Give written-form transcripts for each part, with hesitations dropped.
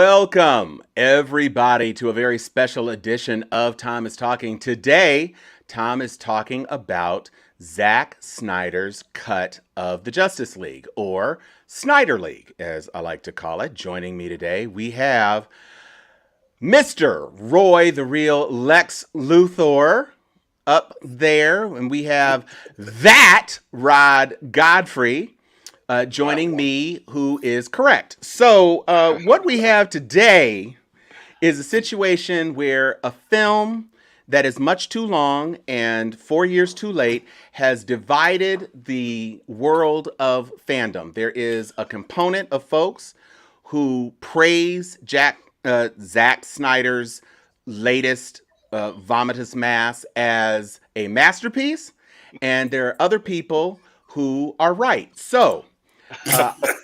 Welcome, everybody, to a very special edition of Tom is Talking. Today, Tom is talking about Zack Snyder's cut of the Justice League, or Snyder League, as I like to call it. Joining me today, we have Mr. Roy, the real Lex Luthor, up there, and we have that Rod Godfrey joining me, who is correct. So, what we have today is a situation where a film that is much too long and 4 years too late has divided the world of fandom. There is a component of folks who praise Zack Snyder's latest Vomitus Mass as a masterpiece, and there are other people who are right. So,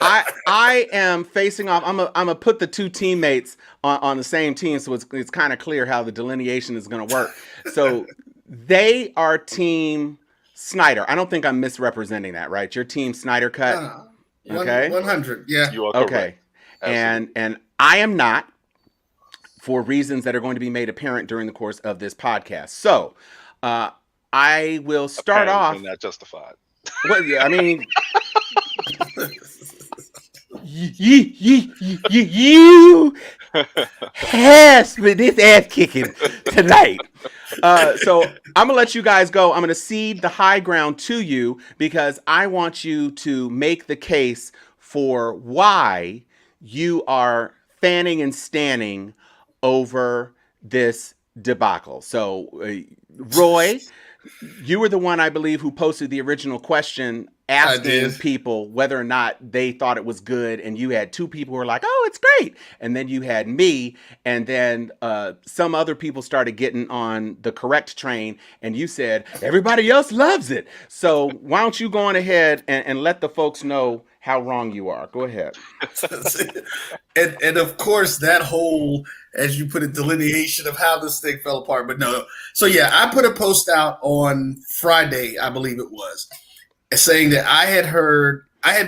I am facing off. I'm gonna put the two teammates on the same team, so it's kind of clear how the delineation is going to work. So they are Team Snyder. I don't think I'm misrepresenting that, right? Your Team Snyder cut. Okay, 100. Yeah, you are correct. Okay, and I am not, for reasons that are going to be made apparent during the course of this podcast. So I will start off. Not justified. Well, yeah, I mean. You has with this ass kicking tonight. So I'm gonna let you guys go. I'm gonna cede the high ground to you because I want you to make the case for why you are fanning and standing over this debacle. So, Roy, you were the one, I believe, who posted the original question asking people whether or not they thought it was good, and you had two people who were like, oh, it's great, and then you had me, and then some other people started getting on the correct train, and you said everybody else loves it. So why don't you go on ahead and let the folks know how wrong you are. Go ahead. and of course that whole, as you put it, delineation of how this thing fell apart. But no. So yeah, I put a post out on Friday, I believe it was, saying that I had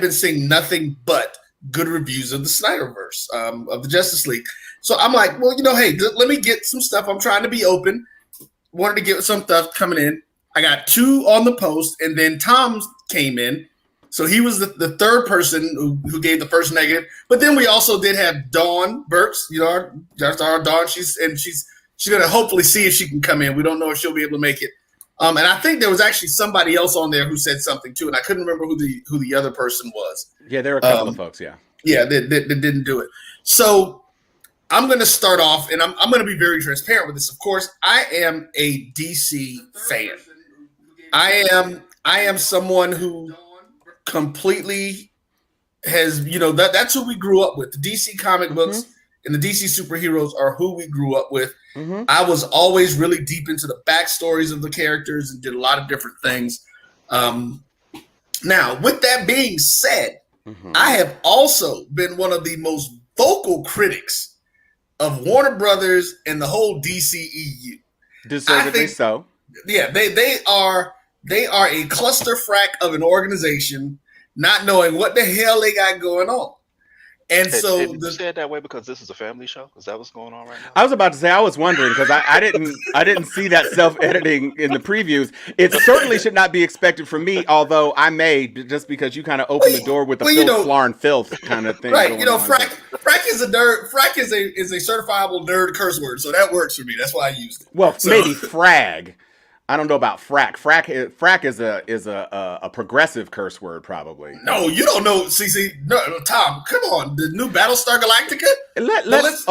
been seeing nothing but good reviews of the Snyderverse, of the Justice League. So I'm like, well, hey, let me get some stuff. I'm trying to be open. Wanted to get some stuff coming in. I got two on the post, and then Tom came in. So he was the third person who gave the first negative. But then we also did have Dawn Burks, our Dawn. She's going to hopefully see if she can come in. We don't know if she'll be able to make it. And I think there was actually somebody else on there who said something too, and I couldn't remember who the other person was. Yeah, there were a couple of folks. Yeah, that didn't do it. So I'm going to start off, and I'm going to be very transparent with this. Of course, I am a DC fan. I am someone who completely has, that's who we grew up with. The DC comic books and the DC superheroes are who we grew up with. Mm-hmm. I was always really deep into the backstories of the characters and did a lot of different things. Now, with that being said, I have also been one of the most vocal critics of Warner Brothers and the whole DCEU. Deservedly so. Yeah, they are a clusterfuck of an organization, not knowing what the hell they got going on. And so you said that way because this is a family show. Is that what's going on right now? I was about to say, I was wondering because I didn't see that self-editing in the previews. It certainly should not be expected from me, although I may, just because you kind of opened the door with the Flarn filth kind of thing. Right, frack is a nerd. Frack is a certifiable nerd curse word, so that works for me. That's why I used it. Well, maybe frag. I don't know about frack. Frack is a progressive curse word, probably. No, you don't know. See, no, Tom, come on. The new Battlestar Galactica. Let's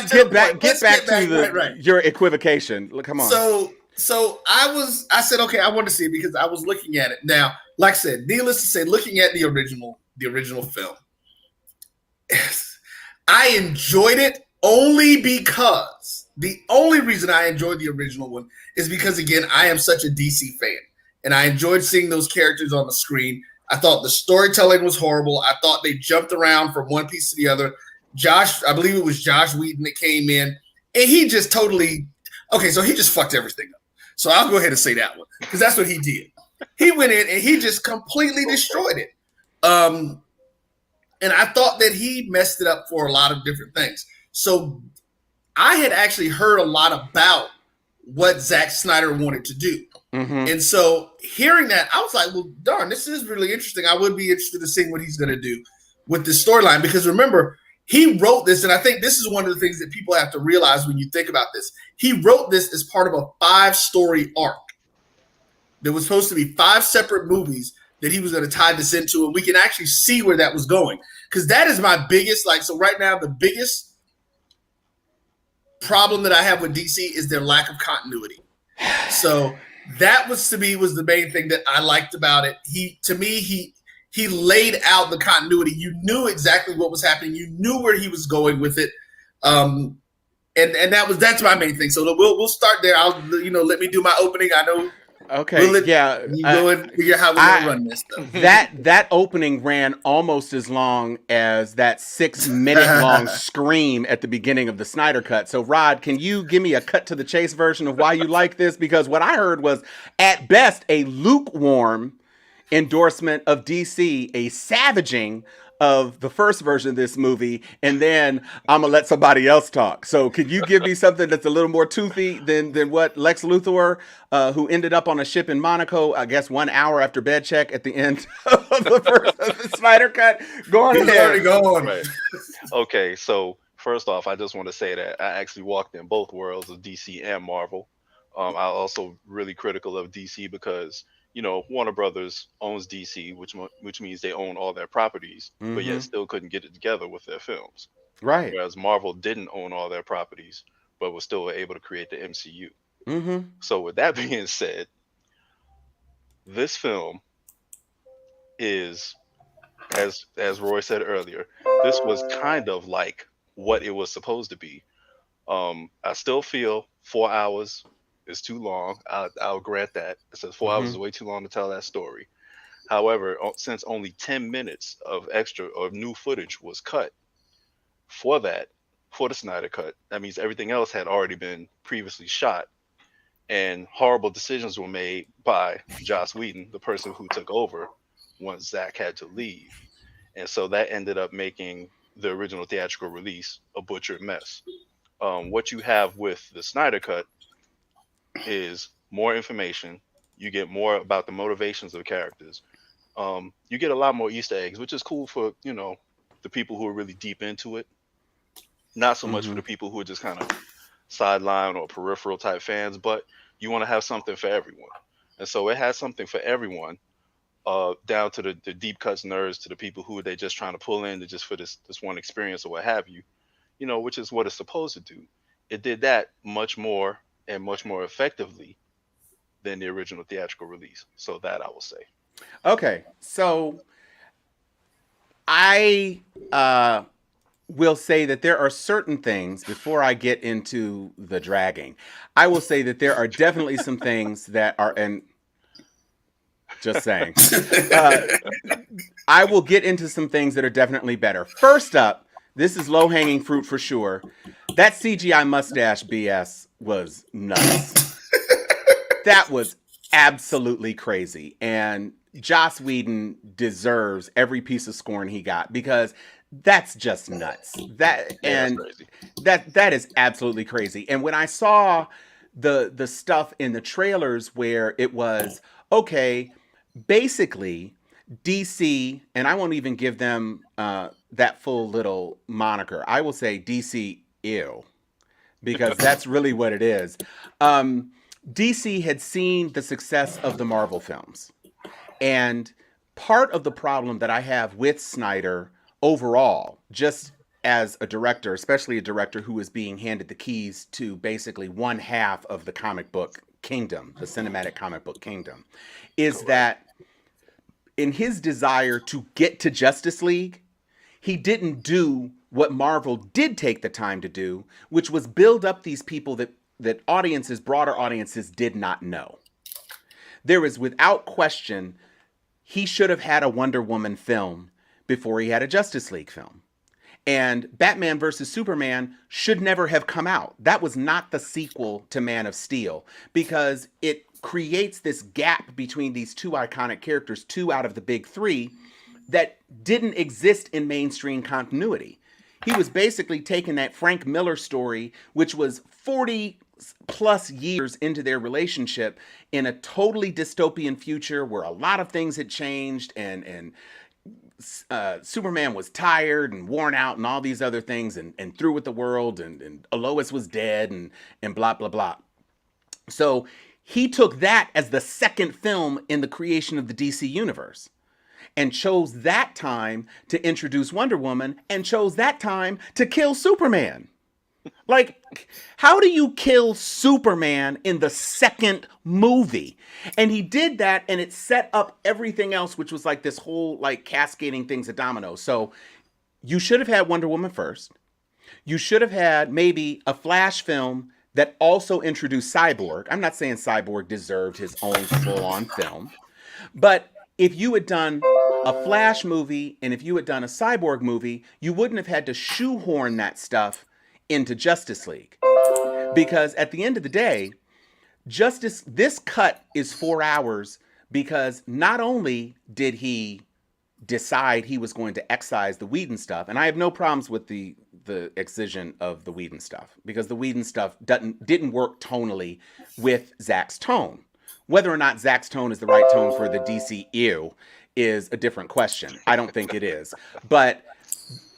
get back to your equivocation. Come on. So I said, okay, I want to see it because I was looking at it. Now, like I said, needless to say, looking at the original film, I enjoyed it only because the only reason I enjoyed the original one is because, again, I am such a DC fan, and I enjoyed seeing those characters on the screen. I thought the storytelling was horrible. I thought they jumped around from one piece to the other. I believe it was Josh Whedon that came in, and he just totally – okay, so he just fucked everything up. So I'll go ahead and say that one because that's what he did. He went in and he just completely destroyed it. And I thought that he messed it up for a lot of different things. So I had actually heard a lot about what Zack Snyder wanted to do. Mm-hmm. And so hearing that, I was like, well, darn, this is really interesting. I would be interested in seeing what he's going to do with this storyline. Because remember, he wrote this, and I think this is one of the things that people have to realize when you think about this. He wrote this as part of a 5-story arc. There was supposed to be 5 separate movies that he was going to tie this into, and we can actually see where that was going. Because that is my biggest, so right now, the biggest problem that I have with DC is their lack of continuity. So that was the main thing that I liked about it. He laid out the continuity. You knew exactly what was happening. You knew where he was going with it. And that's my main thing. So we'll start there. I'll let me do my opening. I know. Okay. You go and figure out how we're gonna run this stuff. That opening ran almost as long as that 6-minute long scream at the beginning of the Snyder Cut. So, Rod, can you give me a cut to the chase version of why you like this? Because what I heard was, at best, a lukewarm endorsement of DC, a savaging of the first version of this movie, and then I'm gonna let somebody else talk. So can you give me something that's a little more toothy than what Lex Luthor, who ended up on a ship in Monaco, I guess 1 hour after bed check at the end of the Snyder Cut? Go on ahead. Right. Okay, so first off, I just want to say that I actually walked in both worlds of DC and Marvel. I'm also really critical of DC because Warner Brothers owns DC, which means they own all their properties, but yet still couldn't get it together with their films. Right. Whereas Marvel didn't own all their properties, but was still able to create the MCU. Mm-hmm. So with that being said, this film is, as Roy said earlier, this was kind of like what it was supposed to be. I still feel 4 hours is too long. I'll grant that. It says 4 hours is way too long to tell that story. However, since only 10 minutes of extra or new footage was cut for the Snyder Cut, that means everything else had already been previously shot, and horrible decisions were made by Joss Whedon, the person who took over once Zack had to leave. And so that ended up making the original theatrical release a butchered mess. What you have with the Snyder Cut is more information. You get more about the motivations of the characters. You get a lot more Easter eggs, which is cool for the people who are really deep into it. Not so much for the people who are just kind of sideline or peripheral type fans, but you want to have something for everyone. And so it has something for everyone, down to the deep cuts nerds, to the people who they just trying to pull in to just for this one experience or what have you, which is what it's supposed to do. It did that much more and much more effectively than the original theatrical release. So that I will say. Okay, so I will say that there are certain things, before I get into the dragging, I will say that there are definitely some things that are, and just saying, I will get into some things that are definitely better. First up, this is low-hanging fruit for sure. That CGI mustache BS was nuts. That was absolutely crazy. And Joss Whedon deserves every piece of scorn he got, because that's just nuts. That is absolutely crazy. And when I saw the stuff in the trailers where it was, okay, basically DC, and I won't even give them that full little moniker. I will say DC ew, because that's really what it is. DC had seen the success of the Marvel films. And part of the problem that I have with Snyder overall, just as a director, especially a director who is being handed the keys to basically one half of the comic book kingdom, the cinematic comic book kingdom, is that in his desire to get to Justice League, he didn't do what Marvel did take the time to do, which was build up these people that audiences, broader audiences, did not know. There is, without question, he should have had a Wonder Woman film before he had a Justice League film. And Batman vs. Superman should never have come out. That was not the sequel to Man of Steel, because it creates this gap between these two iconic characters, two out of the big three, that didn't exist in mainstream continuity. He was basically taking that Frank Miller story, which was 40 plus years into their relationship, in a totally dystopian future where a lot of things had changed, and Superman was tired and worn out and all these other things, and through with the world, and Lois was dead, and blah, blah, blah. So he took that as the second film in the creation of the DC universe, and chose that time to introduce Wonder Woman, and chose that time to kill Superman. Like, how do you kill Superman in the second movie? And he did that, and it set up everything else, which was like this whole like cascading things of dominoes. So you should have had Wonder Woman first. You should have had maybe a Flash film that also introduced Cyborg. I'm not saying Cyborg deserved his own full-on film, but if you had done a Flash movie and if you had done a Cyborg movie, you wouldn't have had to shoehorn that stuff into Justice League. Because at the end of the day, this cut is 4 hours because not only did he decide he was going to excise the Whedon stuff, and I have no problems with the excision of the Whedon stuff, because the Whedon stuff didn't work tonally with Zack's tone. Whether or not Zack's tone is the right tone for the DCU is a different question. I don't think it is. But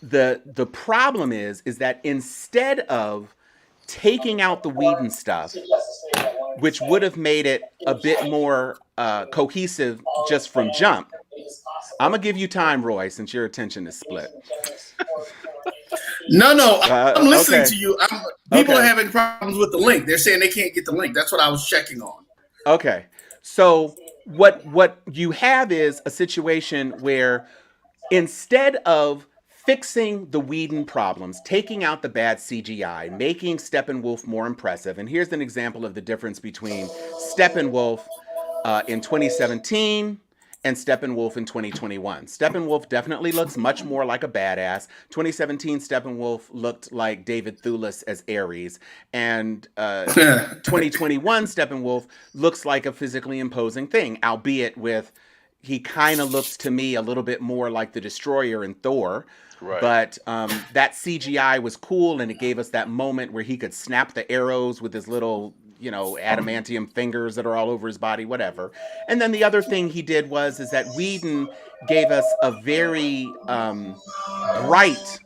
the problem is that instead of taking out the Whedon stuff, which would have made it a bit more cohesive just from jump, I'm going to give you time, Roy, since your attention is split. No, I'm listening okay. to you. People are having problems with the link. They're saying they can't get the link. That's what I was checking on. Okay. So what you have is a situation where instead of fixing the Whedon problems, taking out the bad CGI, making Steppenwolf more impressive, and here's an example of the difference between Steppenwolf in 2017 and Steppenwolf in 2021. Steppenwolf definitely looks much more like a badass. 2017 Steppenwolf looked like David Thewlis as Ares, and 2021 Steppenwolf looks like a physically imposing thing, albeit he kind of looks to me a little bit more like the Destroyer in Thor. Right. But that CGI was cool, and it gave us that moment where he could snap the arrows with his little, adamantium fingers that are all over his body, whatever. And then the other thing he did is that Whedon gave us a very bright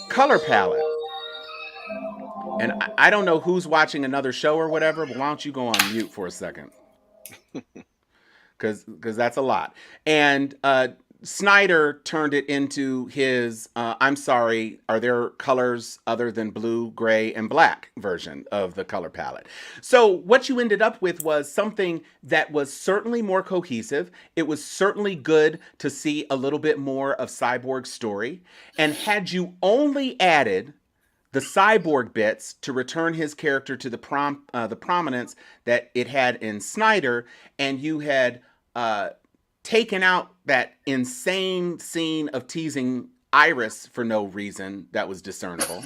color palette. And I don't know who's watching another show or whatever, but why don't you go on mute for a second? Because that's a lot. And Snyder turned it into his, I'm sorry, are there colors other than blue, gray, and black version of the color palette? So what you ended up with was something that was certainly more cohesive. It was certainly good to see a little bit more of Cyborg's story. And had you only added the Cyborg bits to return his character to the prominence that it had in Snyder, and you had taken out that insane scene of teasing Iris for no reason that was discernible,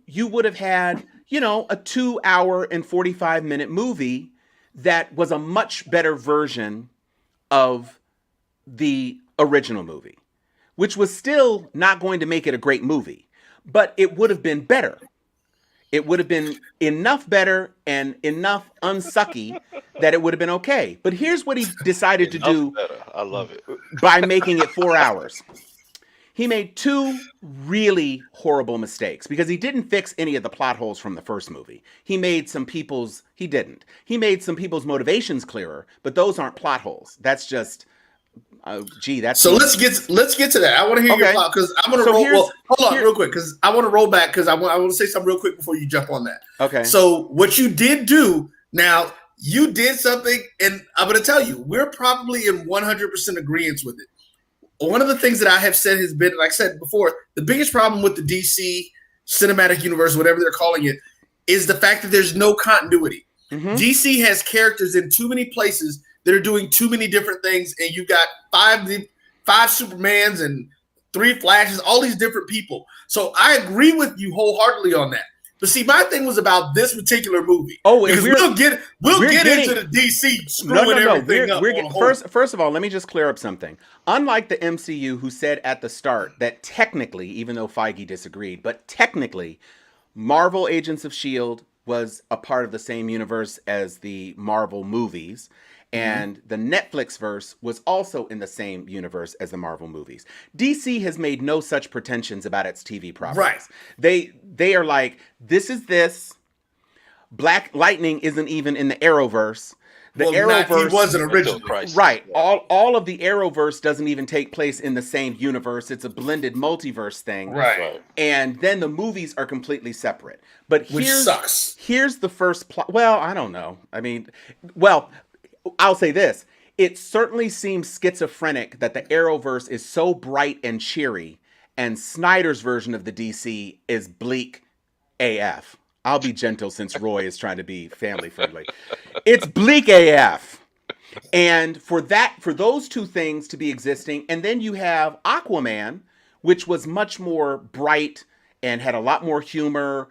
you would have had, a 2 hour and 45-minute movie that was a much better version of the original movie, which was still not going to make it a great movie, but it would have been better. It would have been enough better and enough unsucky that it would have been okay. But here's what he decided to do. Better. I love it. By making it 4 hours. He made two really horrible mistakes because he didn't fix any of the plot holes from the first movie. He made some people's motivations clearer, but those aren't plot roles. That's just that's so. Let's get to that. I want to hear your thought because I'm going to roll. Well, hold on, real quick, because I want to roll back because I want to say something real quick before you jump on that. Okay. So what you did do now, you did something, and I'm going to tell you, we're probably in 100% agreement with it. One of the things that I have said has been, like I said before, the biggest problem with the DC cinematic universe, whatever they're calling it, is the fact that there's no continuity. Mm-hmm. DC has characters in too many places that are doing too many different things, and you got five Supermans and 3 Flashes, all these different people. So I agree with you wholeheartedly on that. But see, my thing was about this particular movie. Oh, and because we'll get into the DC screwing everything up. First of all, let me just clear up something. Unlike the MCU, who said at the start that technically, even though Feige disagreed, but technically, Marvel Agents of S.H.I.E.L.D. was a part of the same universe as the Marvel movies. And the Netflix verse was also in the same universe as the Marvel movies. DC has made no such pretensions about its TV properties. Right. They are like, this is this. Black Lightning isn't even in the Arrowverse. The Arrowverse he wasn't originally. Right. Yeah. All of the Arrowverse doesn't even take place in the same universe. It's a blended multiverse thing. Right. And then the movies are completely separate. But which sucks. Here's the first plot. Well, I don't know. I mean, I'll say this. It certainly seems schizophrenic that the Arrowverse is so bright and cheery and Snyder's version of the DC is bleak AF. I'll be gentle since Roy is trying to be family friendly. It's bleak AF. And for those two things to be existing, and then you have Aquaman, which was much more bright and had a lot more humor.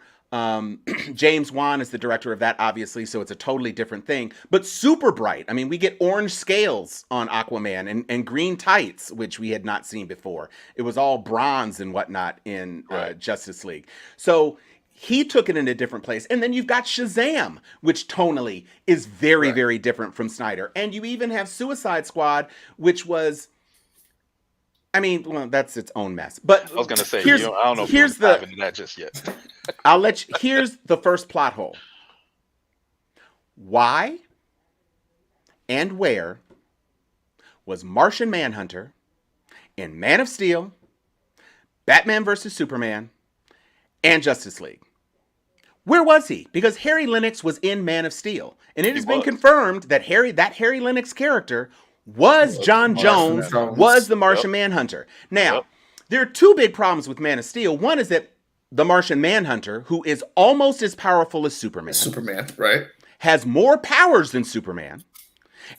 James Wan is the director of that, obviously, so it's a totally different thing, but super bright. I mean, we get orange scales on Aquaman and green tights, which we had not seen before. It was all bronze and whatnot in Justice League. So he took it in a different place. And then you've got Shazam, which tonally is very, very different from Snyder. And you even have Suicide Squad, which was... I mean, well, that's its own mess. But I was going to say, I don't know if you're diving into that just yet. Here's the first plot hole. Why and where was Martian Manhunter in Man of Steel, Batman vs. Superman, and Justice League? Where was he? Because Harry Lennix was in Man of Steel. And it has been confirmed that Harry Lennix character was John Jones, was the Martian Manhunter. Now, there are two big problems with Man of Steel. One is that the Martian Manhunter, who is almost as powerful as Superman, right, has more powers than Superman,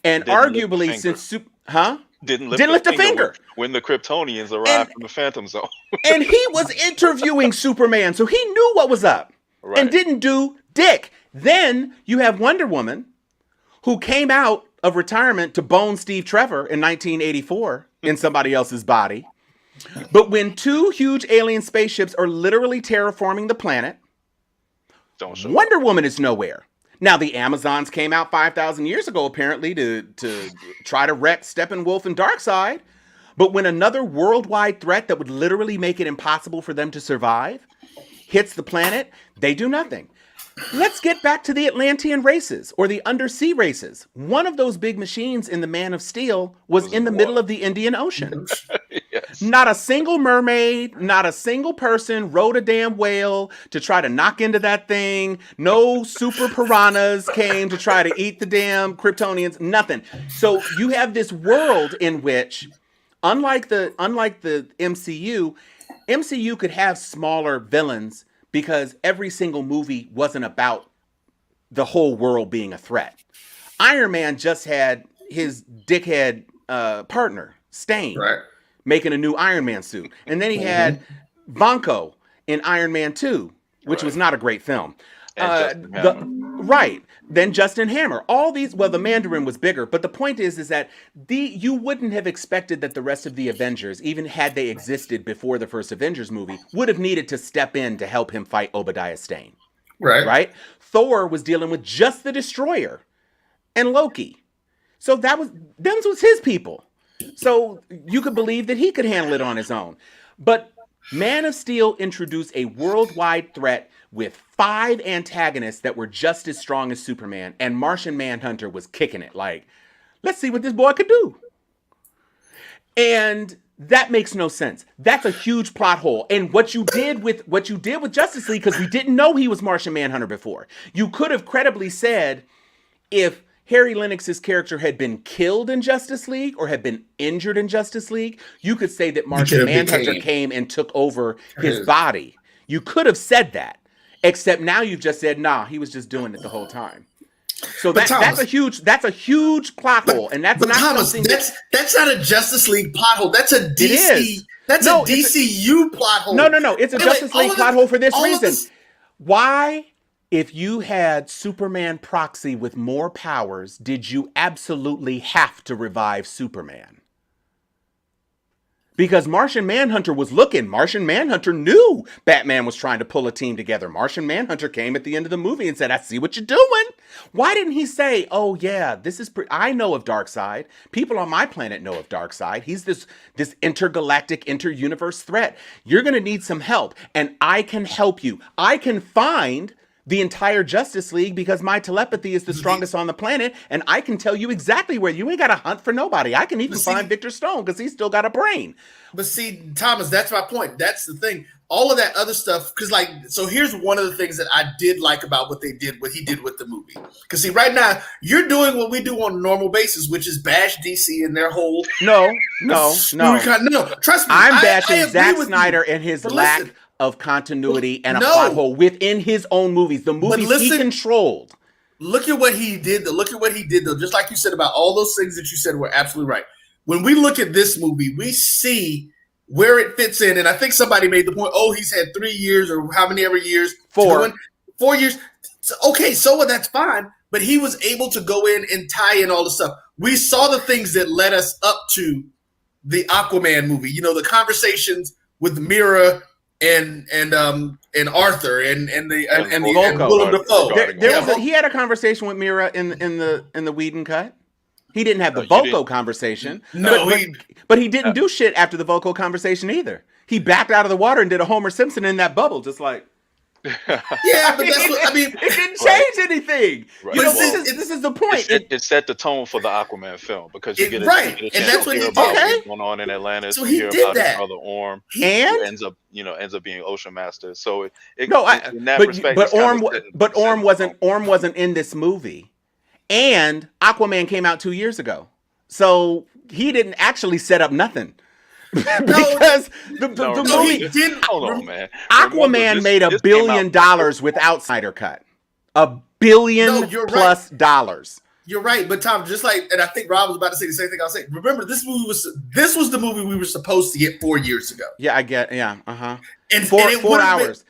and arguably didn't lift a finger when the Kryptonians arrived from the Phantom Zone. And he was interviewing Superman, so he knew what was up and didn't do dick. Then you have Wonder Woman, who came out of retirement to bone Steve Trevor in 1984 in somebody else's body. But when two huge alien spaceships are literally terraforming the planet, Wonder Woman is nowhere. Now, the Amazons came out 5,000 years ago, apparently, to try to wreck Steppenwolf and Darkseid. But when another worldwide threat that would literally make it impossible for them to survive hits the planet, they do nothing. Let's get back to the Atlantean races or the undersea races. One of those big machines in the Man of Steel was in the middle of the Indian Ocean. Yes. Not a single mermaid, not a single person rode a damn whale to try to knock into that thing. No super piranhas came to try to eat the damn Kryptonians. Nothing. So you have this world in which, unlike the MCU could have smaller villains because every single movie wasn't about the whole world being a threat. Iron Man just had his dickhead partner, Stain, making a new Iron Man suit. And then he had Vanko in Iron Man 2, which was not a great film. Then Justin Hammer. All these, well, the Mandarin was bigger, but the point is that you wouldn't have expected that the rest of the Avengers, even had they existed before the first Avengers movie, would have needed to step in to help him fight Obadiah Stane. Right? Thor was dealing with just the Destroyer and Loki. So them was his people. So you could believe that he could handle it on his own. But Man of Steel introduced a worldwide threat with 5 antagonists that were just as strong as Superman, and Martian Manhunter was kicking it. Like, let's see what this boy could do. And that makes no sense. That's a huge plot hole. And what you did with Justice League, because we didn't know he was Martian Manhunter before, you could have credibly said, if Harry Lennix's character had been killed in Justice League or had been injured in Justice League, you could say that Martian Manhunter came and took over his body. You could have said that. Except now you've just said, nah, he was just doing it the whole time. So that's a huge plot hole, and that's not something. That's not a Justice League plot hole. That's a DC. That's a DCU plot hole. No. It's a Justice League plot hole for this reason. Why, if you had Superman proxy with more powers, did you absolutely have to revive Superman? Because Martian Manhunter was looking. Martian Manhunter knew Batman was trying to pull a team together. Martian Manhunter came at the end of the movie and said, I see what you're doing. Why didn't he say, oh yeah, I know of Darkseid. People on my planet know of Darkseid. He's this intergalactic, inter-universe threat. You're going to need some help, and I can help you. I can find the entire Justice League because my telepathy is the strongest on the planet, and I can tell you exactly where. You ain't got to hunt for nobody. I can even find Victor Stone because he's still got a brain. But see, Thomas, that's my point. That's the thing. All of that other stuff, because so here's one of the things that I did like about what he did with the movie. Because see, right now, you're doing what we do on a normal basis, which is bash DC and their whole... No. Trust me. I'm bashing Zack Snyder and his lack of continuity and a plot hole within his own movies, the movies he controlled. Look at what he did, though. Just like you said about all those things that you said were absolutely right. When we look at this movie, we see where it fits in. And I think somebody made the point, he's had 3 years or how many ever years? 4. 4 years. Okay, so that's fine. But he was able to go in and tie in all the stuff. We saw the things that led us up to the Aquaman movie. You know, the conversations with Mira and Arthur and Willem Dafoe. He had a conversation with Mira in the Whedon cut. He didn't have the Volko conversation. But he didn't do shit after the Volko conversation either. He backed out of the water and did a Homer Simpson in that bubble, just like. Yeah, but that's what I mean. It didn't change anything. Right. You know, this is the point. It set the tone for the Aquaman film because you get a chance to hear about what's going on in Atlantis. So he hear did about that. His brother Orm, and who ends up being Ocean Master. So in that respect, but Orm wasn't in this movie, and Aquaman came out 2 years ago, so he didn't actually set up nothing. Because the movie didn't. Hold on, man. Aquaman made $1 billion without Snyder cut. $1 billion plus dollars. You're right, but Tom, just like, and I think Rob was about to say the same thing I'll say. Remember, this was the movie we were supposed to get 4 years ago. Yeah, I get. Yeah, uh-huh. And 4 hours.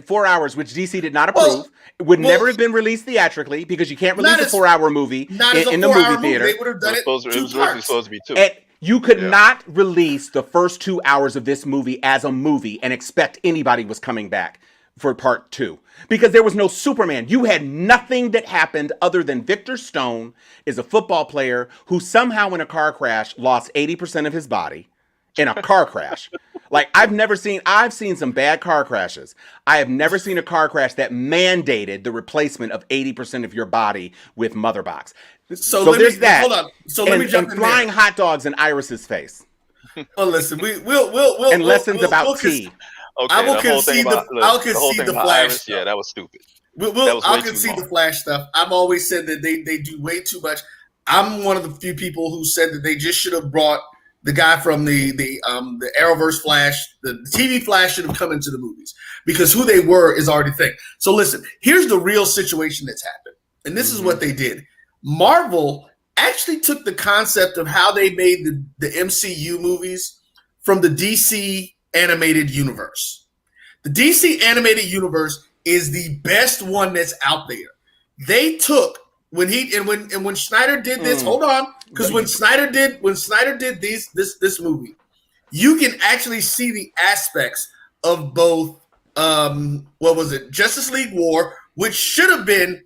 4 hours, which DC did not approve, would never have been released theatrically because you can't release a 4-hour movie in the movie theater. They would have done it was originally supposed to be 2. You could not release the first 2 hours of this movie as a movie and expect anybody was coming back for part 2. Because there was no Superman. You had nothing that happened other than Victor Stone is a football player who somehow in a car crash lost 80% of his body in a car crash. Like, I've seen some bad car crashes. I have never seen a car crash that mandated the replacement of 80% of your body with mother box. So there's that. Hold on. So let me jump in flying there. Hot dogs in Iris's face. Well, listen, we'll and lessons about tea. Okay, I will concede the Flash stuff. Yeah, that was stupid. I'll concede the Flash stuff. I've always said that they do way too much. I'm one of the few people who said that they just should have brought the guy from the Arrowverse Flash, the TV Flash should have come into the movies because who they were is already a thing. So listen, here's the real situation that's happened. And this is what they did. Marvel actually took the concept of how they made the MCU movies from the DC animated universe. The DC animated universe is the best one that's out there. They took when Snyder did this, hold on, because when Snyder did this movie, you can actually see the aspects of both Justice League War, which should have been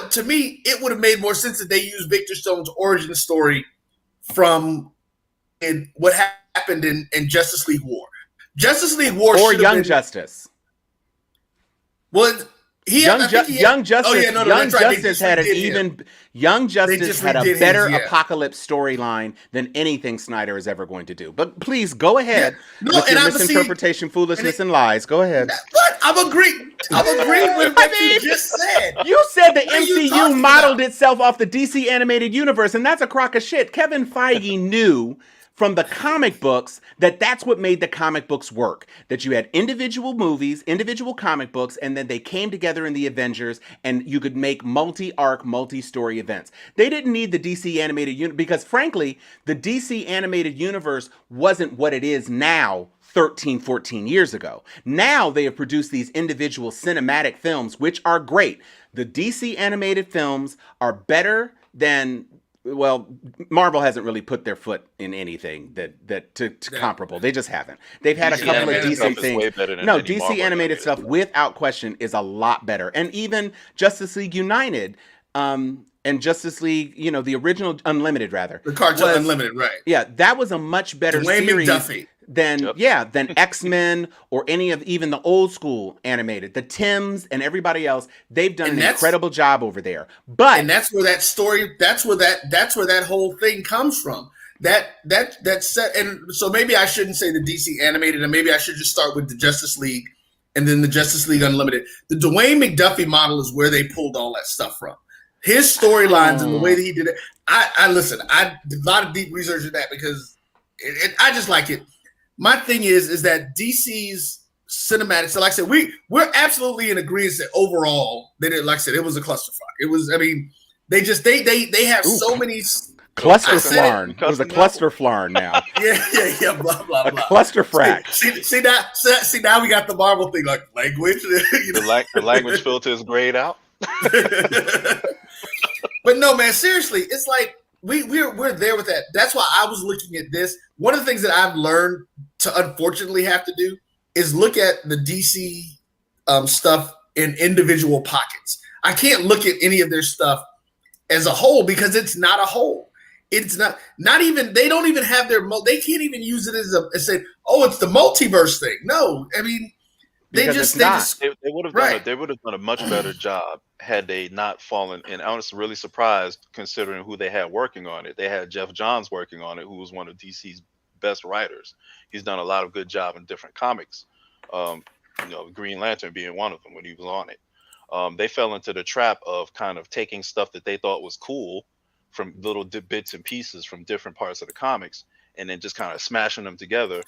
to me, it would have made more sense that they used Victor Stone's origin story from what happened in Justice League War. Justice League War or Young Justice. Well, Young Justice had a better apocalypse storyline than anything Snyder is ever going to do. But please go ahead with your misinterpretation, foolishness, and lies. Go ahead. What? I'm agreeing with what you just said. You said the MCU modeled itself off the DC animated universe, and that's a crock of shit. Kevin Feige knew from the comic books that's what made the comic books work. That you had individual movies, individual comic books, and then they came together in the Avengers, and you could make multi-arc, multi-story events. They didn't need the DC animated universe because, frankly, the DC animated universe wasn't what it is now 13, 14 years ago. Now they have produced these individual cinematic films, which are great. The DC animated films are better than, well, Marvel hasn't really put their foot in anything that to comparable. They just haven't. They've had a DC couple of animated decent stuff is way things. better than No, any DC Marvel animated stuff, without question, is a lot better. And even Justice League United, and Justice League, the original Unlimited, rather. The cartoon Unlimited, right? Yeah, that was a much better Dwayne series McDuffie. than X-Men or any of even the old school animated. The Tims and everybody else, they've done an incredible job over there. And that's where that story, that's where that whole thing comes from. That set, and so maybe I shouldn't say the DC animated, and maybe I should just start with the Justice League and then the Justice League Unlimited. The Dwayne McDuffie model is where they pulled all that stuff from. His storylines and the way that he did it. I listen. I did a lot of deep research in that because I just like it. My thing is that DC's cinematic. So, like I said, we're absolutely in agreement that overall, they did. Like I said, it was a clusterfuck. It was. I mean, they have so many clusterflarn. It was a clusterflarn now. Yeah. Blah blah blah. Clusterfrack. See now we got the Marvel thing, like language. The language filter is grayed out. But no, man, seriously, it's like we're there with that. That's why I was looking at this. One of the things that I've learned to unfortunately have to do is look at the DC stuff in individual pockets. I can't look at any of their stuff as a whole because it's not a whole. It's not even, they don't even have they can't even use it as say, oh, it's the multiverse thing. No, I mean, they would have done a much better job had they not fallen. And I was really surprised considering who they had working on it. They had Jeff Johns working on it, who was one of DC's best writers. He's done a lot of good job in different comics. Green Lantern being one of them when he was on it. They fell into the trap of kind of taking stuff that they thought was cool from little bits and pieces from different parts of the comics, and then just kind of smashing them together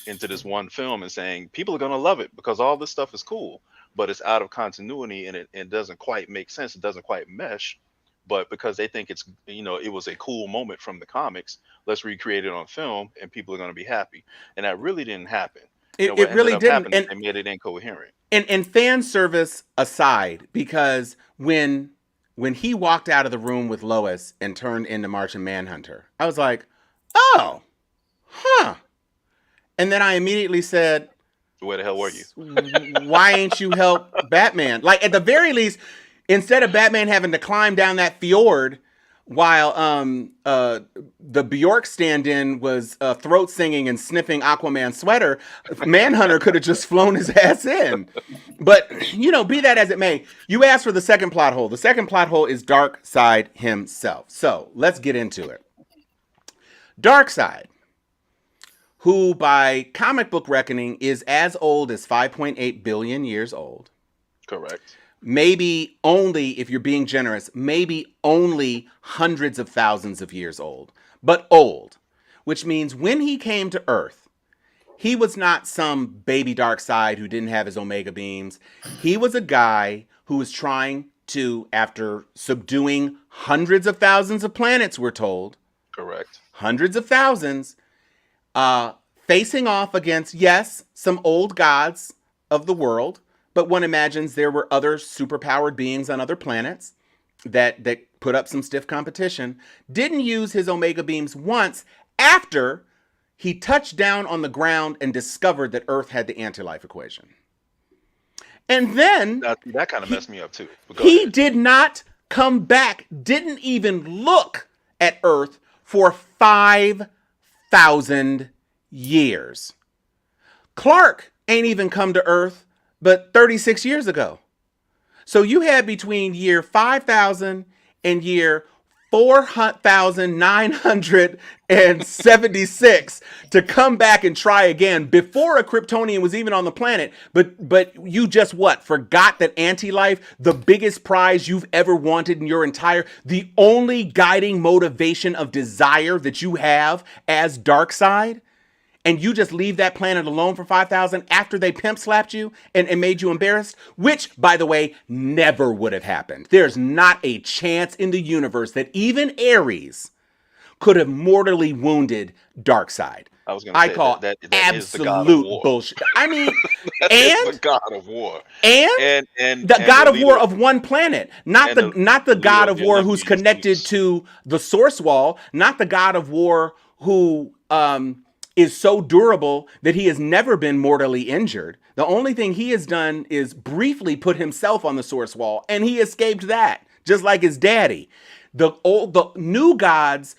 into this one film and saying people are going to love it because all this stuff is cool, but it's out of continuity and it doesn't quite make sense. It doesn't quite mesh, but because they think it's, it was a cool moment from the comics, let's recreate it on film and people are going to be happy. And that really didn't happen. It really didn't. And they made it incoherent. And fan service aside, because when he walked out of the room with Lois and turned into Martian Manhunter, I was like, oh, huh. And then I immediately said, where the hell were you? Why ain't you help Batman? Like, at the very least, instead of Batman having to climb down that fjord while the Bjork stand-in was throat singing and sniffing Aquaman's sweater, Manhunter could have just flown his ass in. But, be that as it may, you asked for the second plot hole. The second plot hole is Darkseid himself. So, let's get into it. Darkseid, who by comic book reckoning is as old as 5.8 billion years old. Correct. Maybe only, if you're being generous, maybe only hundreds of thousands of years old, but old, which means when he came to Earth, he was not some baby Darkseid who didn't have his Omega beams. He was a guy who was trying to, after subduing hundreds of thousands of planets, we're told. Correct. Hundreds of thousands, facing off against, yes, some old gods of the world, but one imagines there were other superpowered beings on other planets that put up some stiff competition. Didn't use his Omega beams once after he touched down on the ground and discovered that Earth had the anti-life equation. And then that kind of messed me up too. He did not come back, didn't even look at Earth for 5,000 years. Clark ain't even come to Earth but 36 years ago. So you had between year 5,000 and year 4,976 to come back and try again before a Kryptonian was even on the planet. But you just forgot that anti-life, the biggest prize you've ever wanted in your the only guiding motivation of desire that you have as Darkseid, and you just leave that planet alone for 5,000 after they pimp slapped you and made you embarrassed, which, by the way, never would have happened. There's not a chance in the universe that even Ares could have mortally wounded Darkseid. I was going to say call that is the god of absolute war. bullshit. I mean, That is the god of war. And the god of leader, war of one planet, not the god of war who's connected to the source wall, not the god of war who is so durable that he has never been mortally injured. The only thing he has done is briefly put himself on the source wall, and he escaped that, just like his daddy. The new gods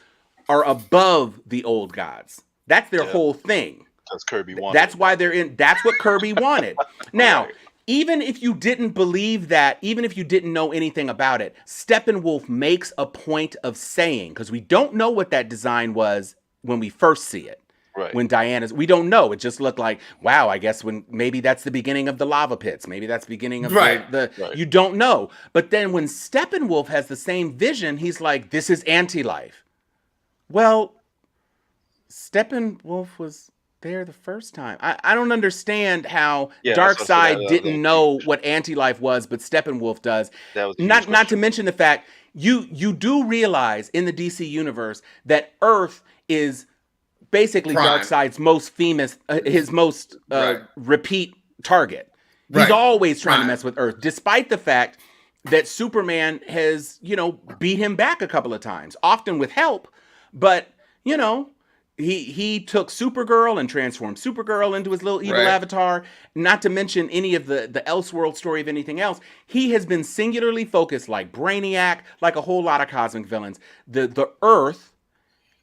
are above the old gods. That's their whole thing. That's Kirby wanted. That's why they're in. That's what Kirby wanted. Now, right. Even if you didn't believe that, even if you didn't know anything about it, Steppenwolf makes a point of saying, because we don't know what that design was when we first see it. Right. When we don't know. It just looked like, wow, I guess maybe that's the beginning of the lava pits. Maybe that's the beginning of Right. You don't know. But then when Steppenwolf has the same vision, he's like, this is anti-life. Well, Steppenwolf was there the first time. I don't understand how Darkseid didn't know what anti-life was, but Steppenwolf does. Not to mention the fact you do realize in the DC universe that Earth is basically Darkseid's most famous, his most repeat target. He's always trying to mess with Earth, despite the fact that Superman has, beat him back a couple of times, often with help. But, he took Supergirl and transformed Supergirl into his little evil avatar. Not to mention any of the Elseworld story of anything else. He has been singularly focused, like Brainiac, like a whole lot of cosmic villains. The Earth,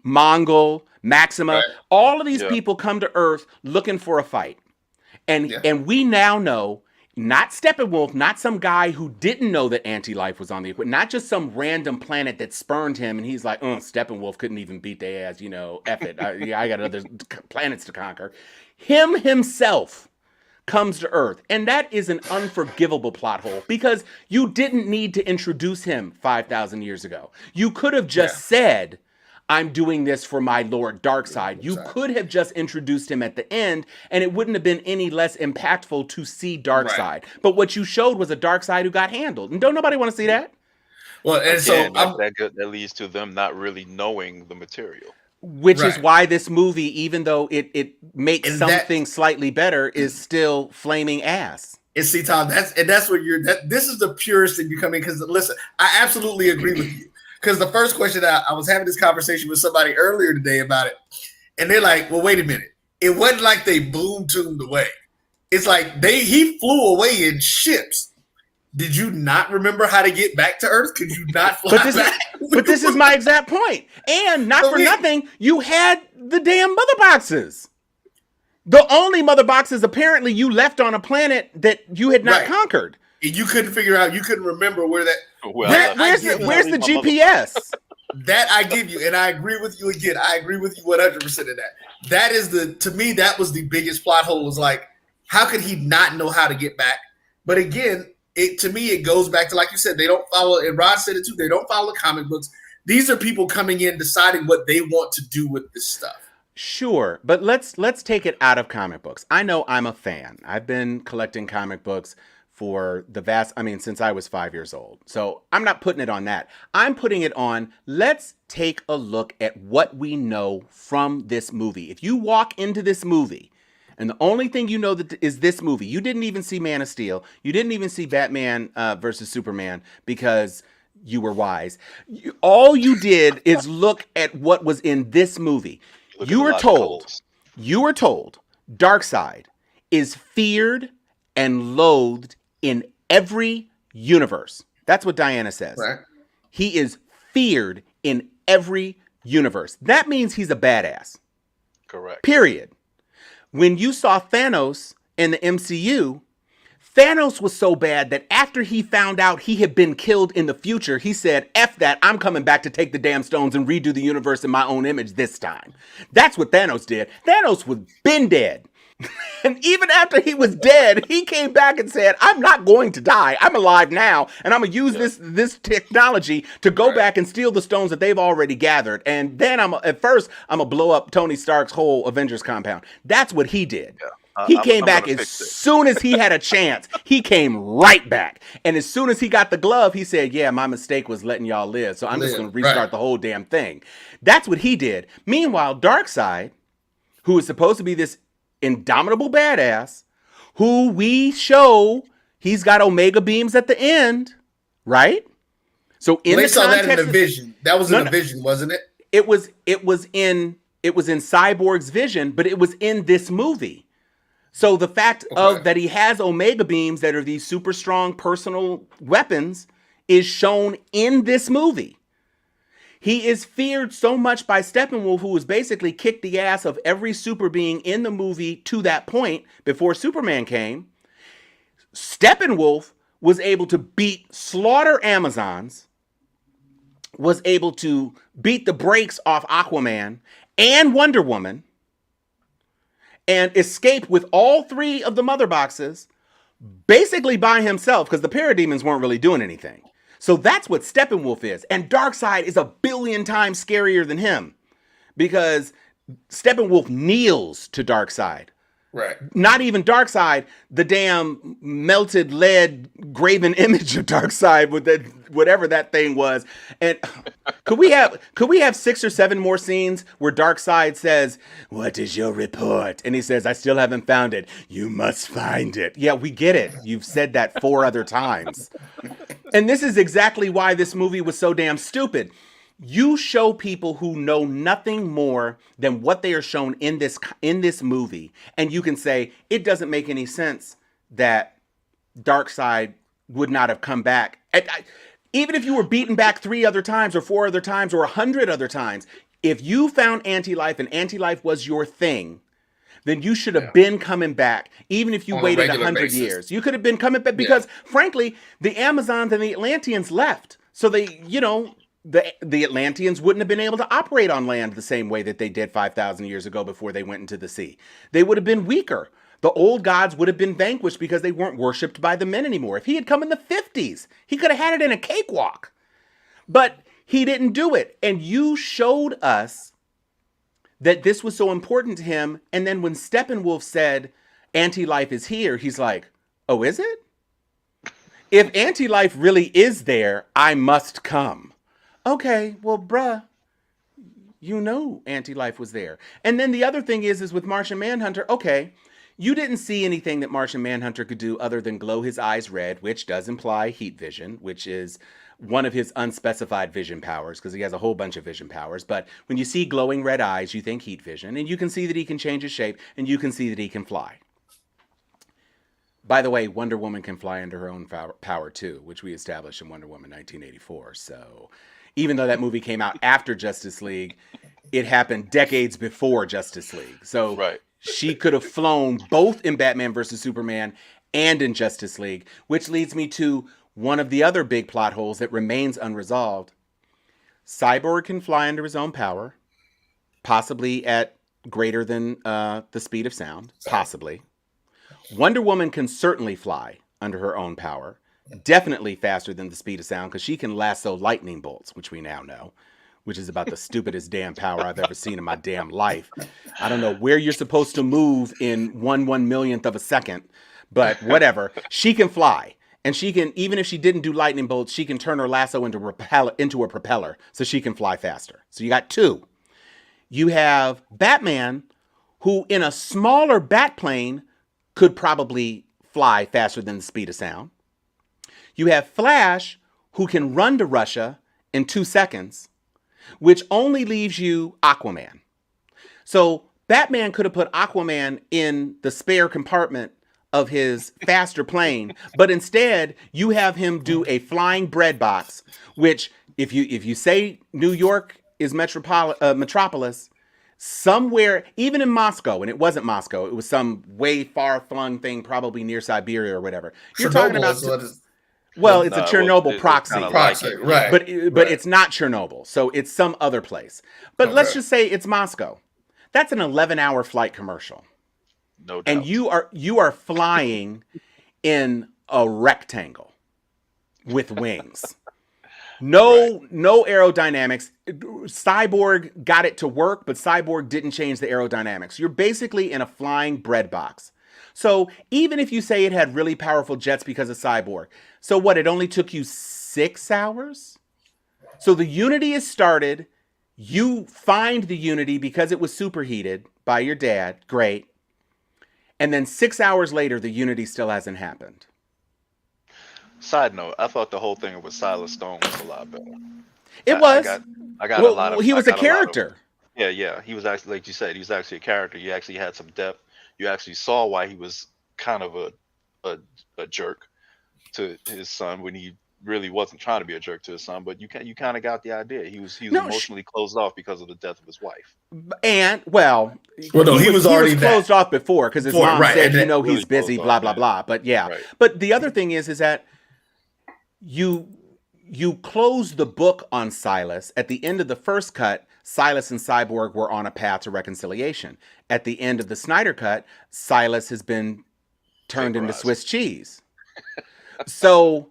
Mongol, Maxima, all of these people come to Earth looking for a fight. And we now know, not Steppenwolf, not some guy who didn't know that anti-life was on the equipment, not just some random planet that spurned him and he's like, Steppenwolf couldn't even beat their ass, F it. I got other planets to conquer. Him himself comes to Earth. And that is an unforgivable plot hole because you didn't need to introduce him 5,000 years ago. You could have just said, I'm doing this for my Lord Darkseid. You could have just introduced him at the end, and it wouldn't have been any less impactful to see Darkseid. Right. But what you showed was a Darkseid who got handled, and don't nobody want to see that. Well, and that leads to them not really knowing the material, which is why this movie, even though it makes something slightly better, is still flaming ass. And see, Tom, that's what this is the purest in you coming. Because listen, I absolutely agree with you. Because the first question, I was having this conversation with somebody earlier today about it, and they're like, well, wait a minute. It wasn't like they boom-tuned away. It's like he flew away in ships. Did you not remember how to get back to Earth? Could you not fly back? But this is my exact point. And not for nothing, you had the damn mother boxes. The only mother boxes apparently you left on a planet that you had not conquered. And you couldn't remember where that. Where's the GPS? That I give you, and I agree with you again. I agree with you 100% of that. That is to me, that was the biggest plot hole. Was like, how could he not know how to get back? But again, to me, it goes back to, like you said, they don't follow, and Rod said it too, they don't follow comic books. These are people coming in, deciding what they want to do with this stuff. Sure, but let's take it out of comic books. I know I'm a fan. I've been collecting comic books for since I was 5 years old. So I'm not putting it on that. I'm putting it on, let's take a look at what we know from this movie. If you walk into this movie, and the only thing you know is this movie, you didn't even see Man of Steel, you didn't even see Batman versus Superman because you were wise. All you did is look at what was in this movie. You were told Darkseid is feared and loathed in every universe. That's what Diana says. Right. He is feared in every universe. That means he's a badass. Correct. Period. When you saw Thanos in the MCU, Thanos was so bad that after he found out he had been killed in the future, he said, F that, I'm coming back to take the damn stones and redo the universe in my own image this time. That's what Thanos did. Thanos was been dead. And even after he was dead, he came back and said, I'm not going to die. I'm alive now, and I'm going to use this technology to go back and steal the stones that they've already gathered. And then at first, I'm going to blow up Tony Stark's whole Avengers compound. That's what he did. Yeah. He came back as soon as he had a chance. He came right back. And as soon as he got the glove, he said, yeah, my mistake was letting y'all live. So I'm just going to restart the whole damn thing. That's what he did. Meanwhile, Darkseid, who is supposed to be this indomitable badass, who we show he's got Omega beams at the end, right? So in the saw that in the vision. That was in the vision, wasn't it? It was in Cyborg's vision, but it was in this movie. So the fact of that he has Omega beams that are these super strong personal weapons is shown in this movie. He is feared so much by Steppenwolf, who has basically kicked the ass of every super being in the movie to that point before Superman came. Steppenwolf was able to slaughter Amazons, was able to beat the brakes off Aquaman and Wonder Woman, and escape with all three of the mother boxes basically by himself, because the parademons weren't really doing anything. So that's what Steppenwolf is. And Darkseid is 1 billion times scarier than him, because Steppenwolf kneels to Darkseid. Right. Not even Darkseid, the damn melted lead graven image of Darkseid with that, whatever that thing was. And could we have 6 or 7 more scenes where Darkseid says, "What is your report?" And he says, "I still haven't found it. You must find it." Yeah, we get it. You've said that 4 other times. And this is exactly why this movie was so damn stupid. You show people who know nothing more than what they are shown in this movie, and you can say it doesn't make any sense that Darkseid would not have come back. Even if you were beaten back 3 other times or 4 other times or 100 other times, if you found anti-life and anti-life was your thing, then you should have been coming back, even if you waited 100 years. You could have been coming back because, frankly, the Amazons and the Atlanteans left. So they, the Atlanteans wouldn't have been able to operate on land the same way that they did 5,000 years ago before they went into the sea. They would have been weaker. The old gods would have been vanquished because they weren't worshipped by the men anymore. If he had come in the 50s, he could have had it in a cakewalk. But he didn't do it. And you showed us that this was so important to him. And then when Steppenwolf said, anti-life is here, he's like, oh, is it? If anti-life really is there, I must come. Okay, well, bruh, anti-life was there. And then the other thing is with Martian Manhunter, okay, you didn't see anything that Martian Manhunter could do other than glow his eyes red, which does imply heat vision, which is one of his unspecified vision powers, because he has a whole bunch of vision powers. But when you see glowing red eyes, you think heat vision, and you can see that he can change his shape, and you can see that he can fly. By the way, Wonder Woman can fly under her own power too, which we established in Wonder Woman 1984. So even though that movie came out after Justice League, it happened decades before Justice League. So she could have flown both in Batman vs. Superman and in Justice League, which leads me to one of the other big plot holes that remains unresolved. Cyborg can fly under his own power, possibly at greater than the speed of sound, possibly. Wonder Woman can certainly fly under her own power, definitely faster than the speed of sound, because she can lasso lightning bolts, which we now know, which is about the stupidest damn power I've ever seen in my damn life. I don't know where you're supposed to move in 1/1,000,000th of a second, but whatever. She can fly. And she can, even if she didn't do lightning bolts, she can turn her lasso into a propeller so she can fly faster. So you got 2. You have Batman, who in a smaller bat plane could probably fly faster than the speed of sound. You have Flash, who can run to Russia in 2 seconds, which only leaves you Aquaman. So Batman could have put Aquaman in the spare compartment of his faster plane, but instead you have him do a flying bread box, which if you say New York is metropolis, somewhere, even in Moscow, and it wasn't Moscow, it was some way far-flung thing, probably near Siberia or whatever. You're talking Chernobyl about, is what is well, it's a No, Chernobyl it was proxy, kind of like proxy, it. right? but it's not Chernobyl, so it's some other place. But let's Okay. just say it's Moscow. That's an 11-hour flight commercial, No and doubt. you are flying in a rectangle with wings. No aerodynamics. Cyborg got it to work, but Cyborg didn't change the aerodynamics. You're basically in a flying bread box. So even if you say it had really powerful jets because of Cyborg, so what, it only took you 6 hours? So the Unity is started. You find the Unity because it was superheated by your dad. Great. And then 6 hours later, the Unity still hasn't happened. Side note: I thought the whole thing with Silas Stone was a lot better. It was. I got a lot Well, of. he I was a got a lot of. character. Yeah. He was actually, like you said, he was actually a character. You actually had some depth. You actually saw why he was kind of a jerk to his son when he really wasn't trying to be a jerk to his son. But you kind of got the idea. He was No, emotionally closed off because of the death of his wife. And well, no, he was already closed off before because his mom right, said, and you then know, really he's busy, closed blah off, blah yeah. blah. But yeah, Right. but the other thing is that you close the book on Silas at the end of the first cut. Silas and Cyborg were on a path to reconciliation. At the end of the Snyder cut, Silas has been turned into Vaporized. Swiss cheese. So,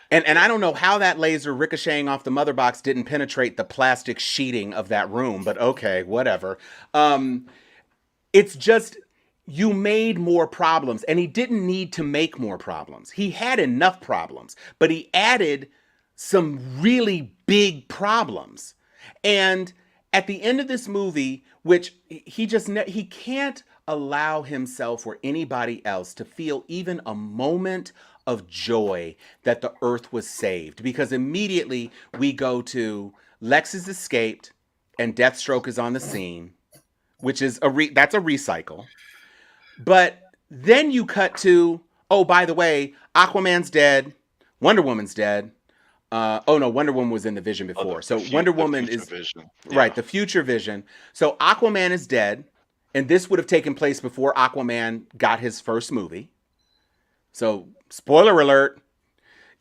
and I don't know how that laser ricocheting off the mother box didn't penetrate the plastic sheeting of that room, but okay, whatever. It's just, you made more problems, and he didn't need to make more problems. He had enough problems, but he added some really big problems. And at the end of this movie, which he can't allow himself or anybody else to feel even a moment of joy that the earth was saved, because immediately we go to Lex has escaped and Deathstroke is on the scene, which is that's a recycle. But then you cut to, oh, by the way, Aquaman's dead, Wonder Woman's dead. Oh no, Wonder Woman was in the Vision before. So Wonder Woman is Vision. right, the future Vision. So Aquaman is dead, and this would have taken place before Aquaman got his first movie. So spoiler alert.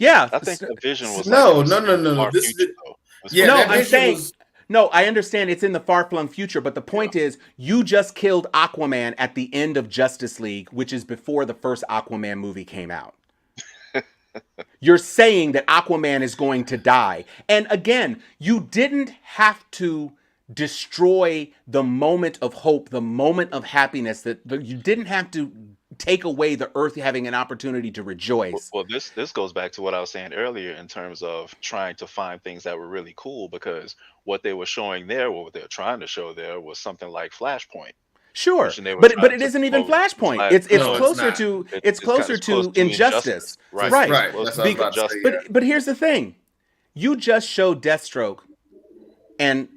Yeah, I think the Vision was No. Like in the far This is future, though. It's yeah. no, that I'm Vision saying was- no. I understand it's in the far-flung future, but the point is, you just killed Aquaman at the end of Justice League, which is before the first Aquaman movie came out. You're saying that Aquaman is going to die. And again, you didn't have to destroy the moment of hope, the moment of happiness, you didn't have to take away the earth having an opportunity to rejoice. Well, this goes back to what I was saying earlier in terms of trying to find things that were really cool, because what they were showing there, what they were trying to show there, was something like Flashpoint. Sure, Which they were but trying it to isn't even promote. Flashpoint. It's It's No, it's closer not. to It's closer close to Injustice. Right. Right. Right. Close That's to what I was about to Injustice. say. But here's the thing. You just showed Deathstroke, and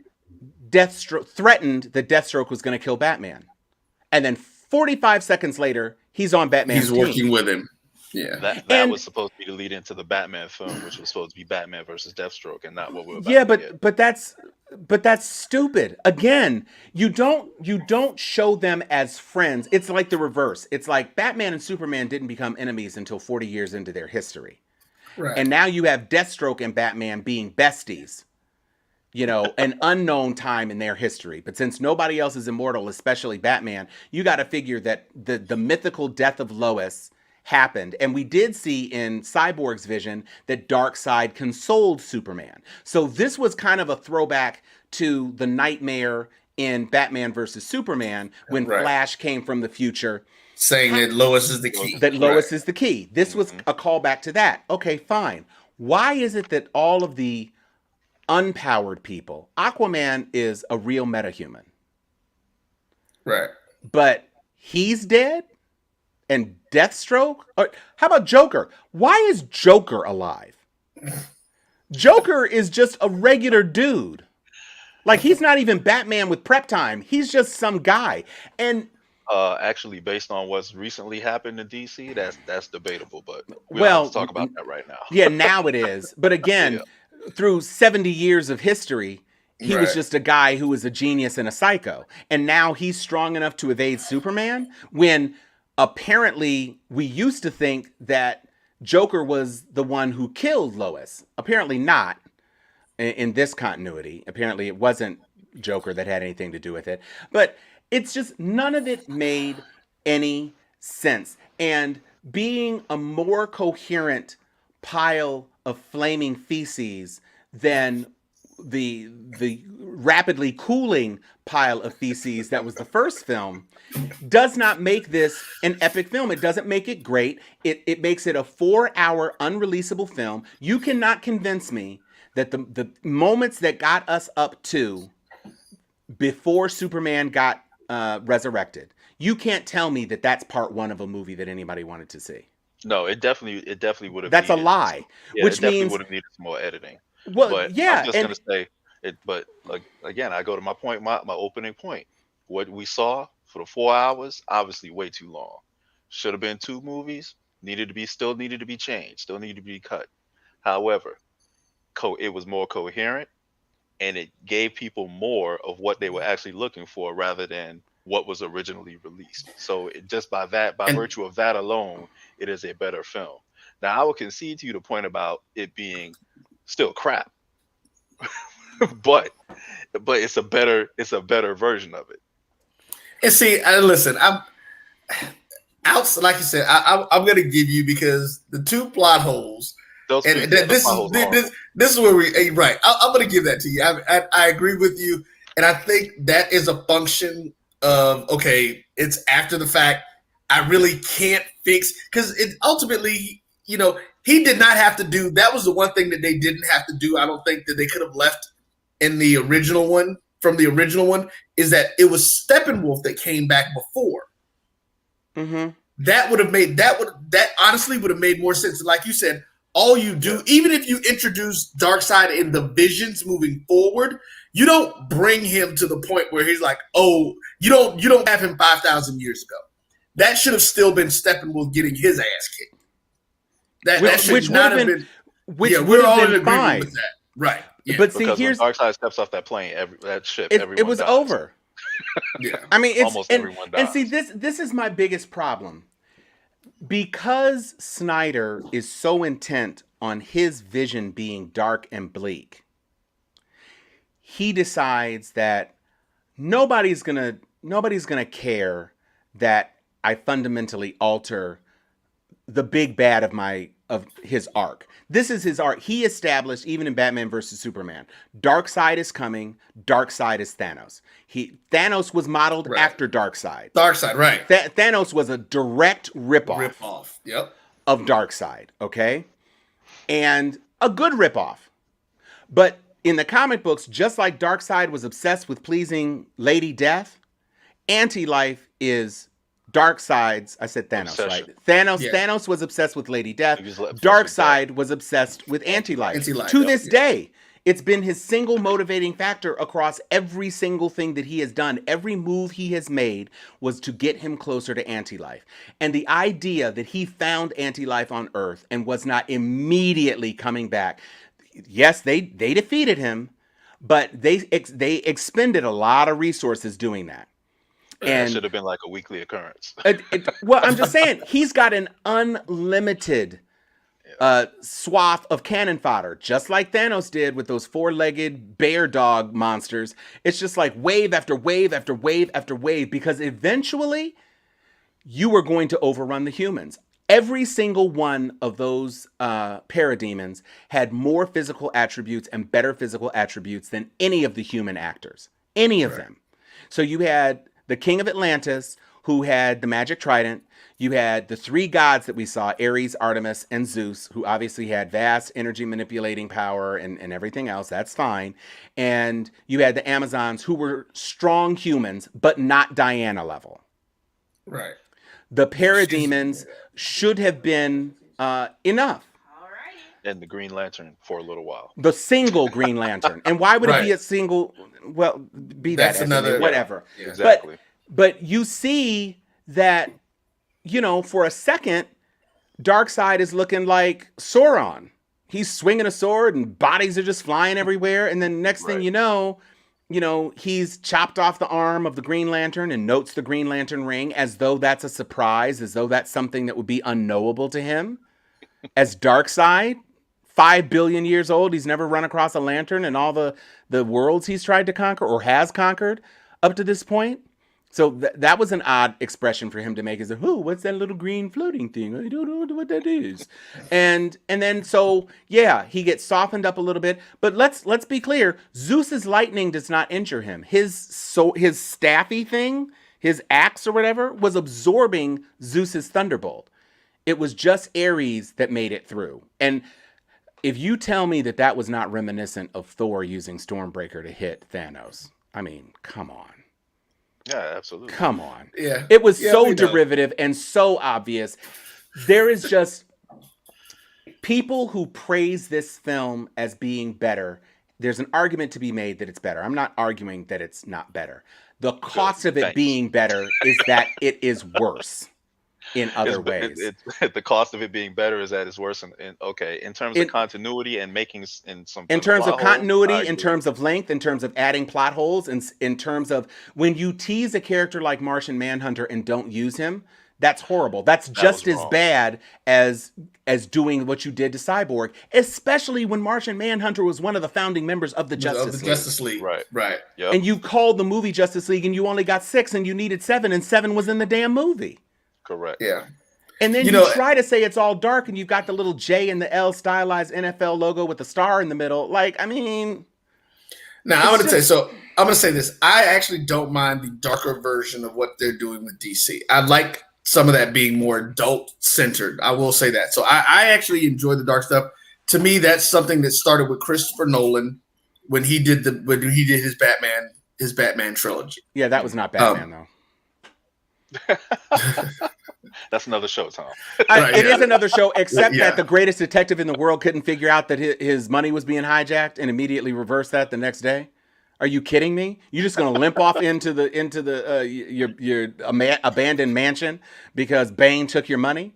Deathstroke threatened that Deathstroke was going to kill Batman. And then 45 seconds later, he's on Batman's He's team. working with him. Yeah. That And- was supposed to be the lead into the Batman film, which was supposed to be Batman versus Deathstroke, and not what we're about Yeah, to get. but that's stupid. Again, you don't show them as friends. It's like the reverse. It's like Batman and Superman didn't become enemies until 40 years into their history. Right. And now you have Deathstroke and Batman being besties. You know, an unknown time in their history. But since nobody else is immortal, especially Batman, you got to figure that the mythical death of Lois happened. And we did see in Cyborg's vision that Darkseid consoled Superman. So this was kind of a throwback to the nightmare in Batman versus Superman when Right. Flash came from the future. Saying that Lois is the key. That Lois Right. is the key. This was a callback to that. Okay, fine. Why is it that all of the unpowered people, Aquaman is a real metahuman, Right. but he's dead? And Deathstroke? Or how about Joker? Why is Joker alive? Joker is just a regular dude. Like, he's not even Batman with prep time. He's just some guy. And Actually, based on what's recently happened in DC, that's debatable. But we Well, don't have to talk about that right now. yeah, now it is. But again, through 70 years of history, He was Right. just a guy who was a genius and a psycho. And now he's strong enough to evade Superman when apparently we used to think that Joker was the one who killed Lois. Apparently not in this continuity. Apparently it wasn't Joker that had anything to do with it. But it's just none of it made any sense. And being a more coherent pile of flaming feces than the rapidly cooling pile of feces that was the first film does not make this an epic film. It doesn't make it great. It makes it a 4-hour unreleasable film. You cannot convince me that the moments that got us up to before Superman got resurrected, you can't tell me that that's part one of a movie that anybody wanted to see. No, it definitely would have. That's a needed lie. Yeah, Which it definitely means, would have needed some more editing. well, But yeah, I'm just and gonna say it. But like again, I go to my point, my opening point. What we saw for the 4 hours, obviously way too long. Should have been 2 movies. Needed to be changed. Still needed to be cut. However, it was more coherent, and it gave people more of what they were actually looking for rather than what was originally released. So just by And virtue of that alone, it is a better film. Now I will concede to you the point about it being still crap, but it's a better version of it. see, listen, I'm out. Like you said, I'm gonna give you because the two plot holes, Those and two, th- those this plot is holes are this, horrible. this this is where right. I'm gonna give that to you. I agree with you, and I think that is a function of okay. It's after the fact. I really can't fix because it ultimately, he did not have to do. That was the one thing that they didn't have to do. I don't think that they could have left in the original one from the original one is that it was Steppenwolf that came back before. mm-hmm. That honestly would have made more sense. And like you said, all you do, even if you introduce Darkseid in the visions moving forward, you don't bring him to the point where he's like, oh, you don't have him 5,000 years ago. That should have still been Steppenwolf getting his ass kicked. That should not have been. Which Yeah, would we're all have in been agreement fine. with that, right? Yeah, But see, Because when here's Darkseid steps off that plane, that ship, it everyone was dies. over. yeah. I mean, it's Almost everyone and see dies. this is my biggest problem because Snyder is so intent on his vision being dark and bleak. He decides that nobody's gonna care that I fundamentally alter the big bad of his arc. This is his arc. He established even in Batman versus Superman, Darkseid is coming. Darkseid is Thanos. Thanos was modeled Right. after Darkseid. Darkseid, right? Thanos was a direct ripoff Rip off. Yep. of Darkseid, okay? And a good ripoff. But in the comic books, just like Darkseid was obsessed with pleasing Lady Death, Anti-Life is Darkseid's. I said Thanos, Obsession. right? Thanos. Yeah. Thanos was obsessed with Lady Death. He was obsessed with Darkseid was obsessed with Anti-Life. Anti-Life, To yep. this day, it's been his single motivating factor across every single thing that he has done. Every move he has made was to get him closer to Anti-Life. And the idea that he found Anti-Life on Earth and was not immediately coming back. Yes, they defeated him, but they expended a lot of resources doing that. That And should have been like a weekly occurrence. well, I'm just saying, he's got an unlimited swath of cannon fodder, just like Thanos did with those 4-legged bear dog monsters. It's just like wave after wave after wave after wave, because eventually you were going to overrun the humans. Every single one of those parademons had more physical attributes and better physical attributes than any of the human actors. Any of them. So you had the King of Atlantis, who had the magic trident. You had the 3 gods that we saw, Ares, Artemis, and Zeus, who obviously had vast energy manipulating power and everything else. That's fine. And you had the Amazons, who were strong humans, but not Diana level. Right. The parademons should have been enough. And the Green Lantern for a little while. The single Green Lantern. And why would it be Right. a single? Well, be That's that as it may, another- whatever. Yeah. Exactly. But you see that, for a second, Darkseid is looking like Sauron. He's swinging a sword and bodies are just flying everywhere. And then next thing Right. you know, he's chopped off the arm of the Green Lantern and notes the Green Lantern ring as though that's a surprise, as though that's something that would be unknowable to him. As Darkseid, 5 billion years old, he's never run across a lantern in all the worlds he's tried to conquer or has conquered up to this point. So that was an odd expression for him to make. Is what's that little green floating thing? I don't know what that is. And then so yeah, he gets softened up a little bit. But let's be clear: Zeus's lightning does not injure him. His staffy thing, his axe or whatever, was absorbing Zeus's thunderbolt. It was just Ares that made it through. And if you tell me that was not reminiscent of Thor using Stormbreaker to hit Thanos, I mean, come on. Yeah, absolutely. Come on. Yeah. It was so derivative and so obvious. There is just people who praise this film as being better. There's an argument to be made that it's better. I'm not arguing that it's not better. The cost of it being better is that it is worse in other ways. The cost of it being better is that it's worse. In terms of continuity and making in terms of continuity, in terms of length, in terms of adding plot holes, in terms of when you tease a character like Martian Manhunter and don't use him, that's horrible. That's just as bad as doing what you did to Cyborg, especially when Martian Manhunter was one of the founding members of the Justice League. Right. Yep. And you called the movie Justice League and you only got 6 and you needed 7 and 7 was in the damn movie. Correct. Yeah. And then you try to say it's all dark and you've got the little J and the L stylized NFL logo with the star in the middle. Like, I mean. Now, I'm going to say this. I actually don't mind the darker version of what they're doing with DC. I like some of that being more adult centered. I will say that. So I actually enjoy the dark stuff. To me, that's something that started with Christopher Nolan when he did his Batman trilogy. Yeah, that was not Batman though. That's another show, Tom. It is another show, except that the greatest detective in the world couldn't figure out that his money was being hijacked and immediately reversed that the next day. Are you kidding me? You're just gonna limp off into your abandoned mansion because Bane took your money?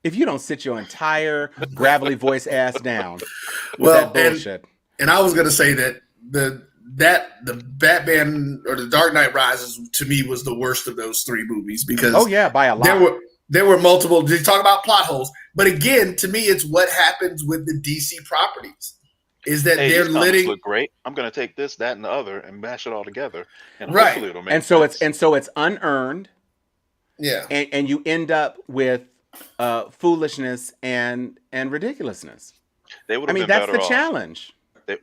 If you don't sit your entire gravelly voice ass down with that bullshit. And I was gonna say that the Batman or the Dark Knight Rises to me was the worst of those 3 movies because by a lot. There were multiple. Did you talk about plot holes? But again, to me, it's what happens with the DC properties is that they're letting look great. I'm going to take this, that, and the other and mash it all together, and right. Hopefully it'll make sense. It's unearned. Yeah, and you end up with foolishness and ridiculousness. They would have been better off. That's the challenge.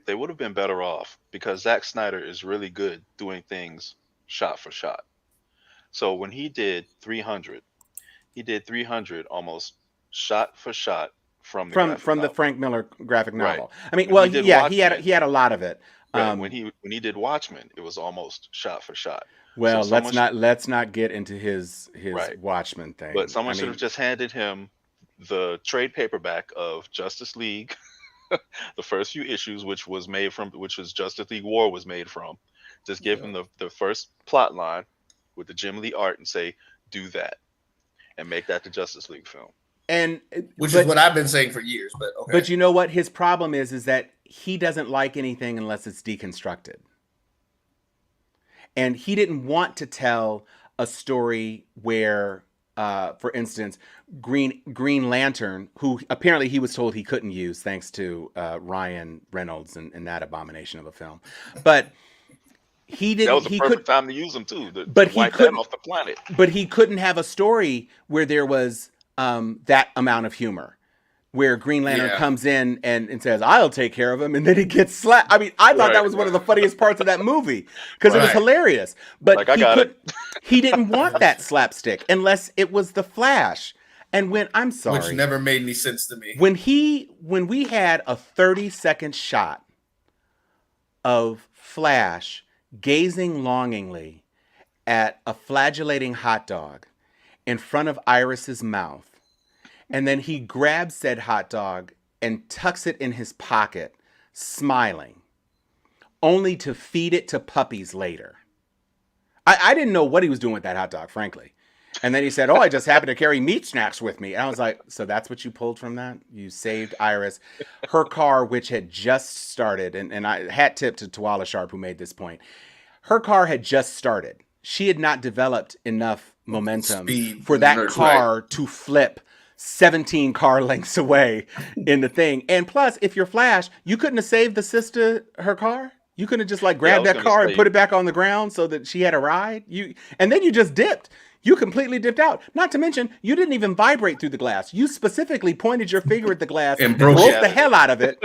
They would have been better off because Zack Snyder is really good doing things shot for shot. So when he did 300, almost shot for shot from the Frank Miller graphic novel. Right. I mean, he had a lot of it. Right. When he did Watchmen, it was almost shot for shot. Well, so let's not get into his Watchmen thing. But someone should have just handed him the trade paperback of Justice League, the first few issues, which was Justice League War was made from. Just give him the first plot line with the Jim Lee art and say, do that. And make that the Justice League film. Which is what I've been saying for years, but okay. But you know what? His problem is that he doesn't like anything unless it's deconstructed. And he didn't want to tell a story where, for instance, Green Lantern, who apparently he was told he couldn't use thanks to Ryan Reynolds and that abomination of a film. But he didn't. That was the perfect time to use them too. But he couldn't off the planet. But he couldn't have a story where there was that amount of humor, where Green Lantern comes in and says, "I'll take care of him," and then he gets slapped. I mean, I thought that was one of the funniest parts of that movie because it was hilarious. But he didn't want that slapstick unless it was the Flash. And which never made any sense to me. When we had a 30-second shot of Flash gazing longingly at a flagellating hot dog in front of Iris's mouth, and then he grabs said hot dog and tucks it in his pocket, smiling, only to feed it to puppies later. I didn't know what he was doing with that hot dog, frankly. And then he said, "Oh, I just happened to carry meat snacks with me." And I was like, "So that's what you pulled from that? You saved Iris." Her car, which had just started, and I hat tip to Tawala Sharp who made this point. Her car had just started. She had not developed enough momentum Speed for that nurse, car to flip 17 car lengths away in the thing. And plus, if you're Flash, you couldn't have saved the sister her car. You couldn't have just like grabbed that car and put it back on the ground so that she had a ride. And then you just dipped. You completely dipped out. Not to mention, you didn't even vibrate through the glass. You specifically pointed your finger at the glass and broke the hell out of it.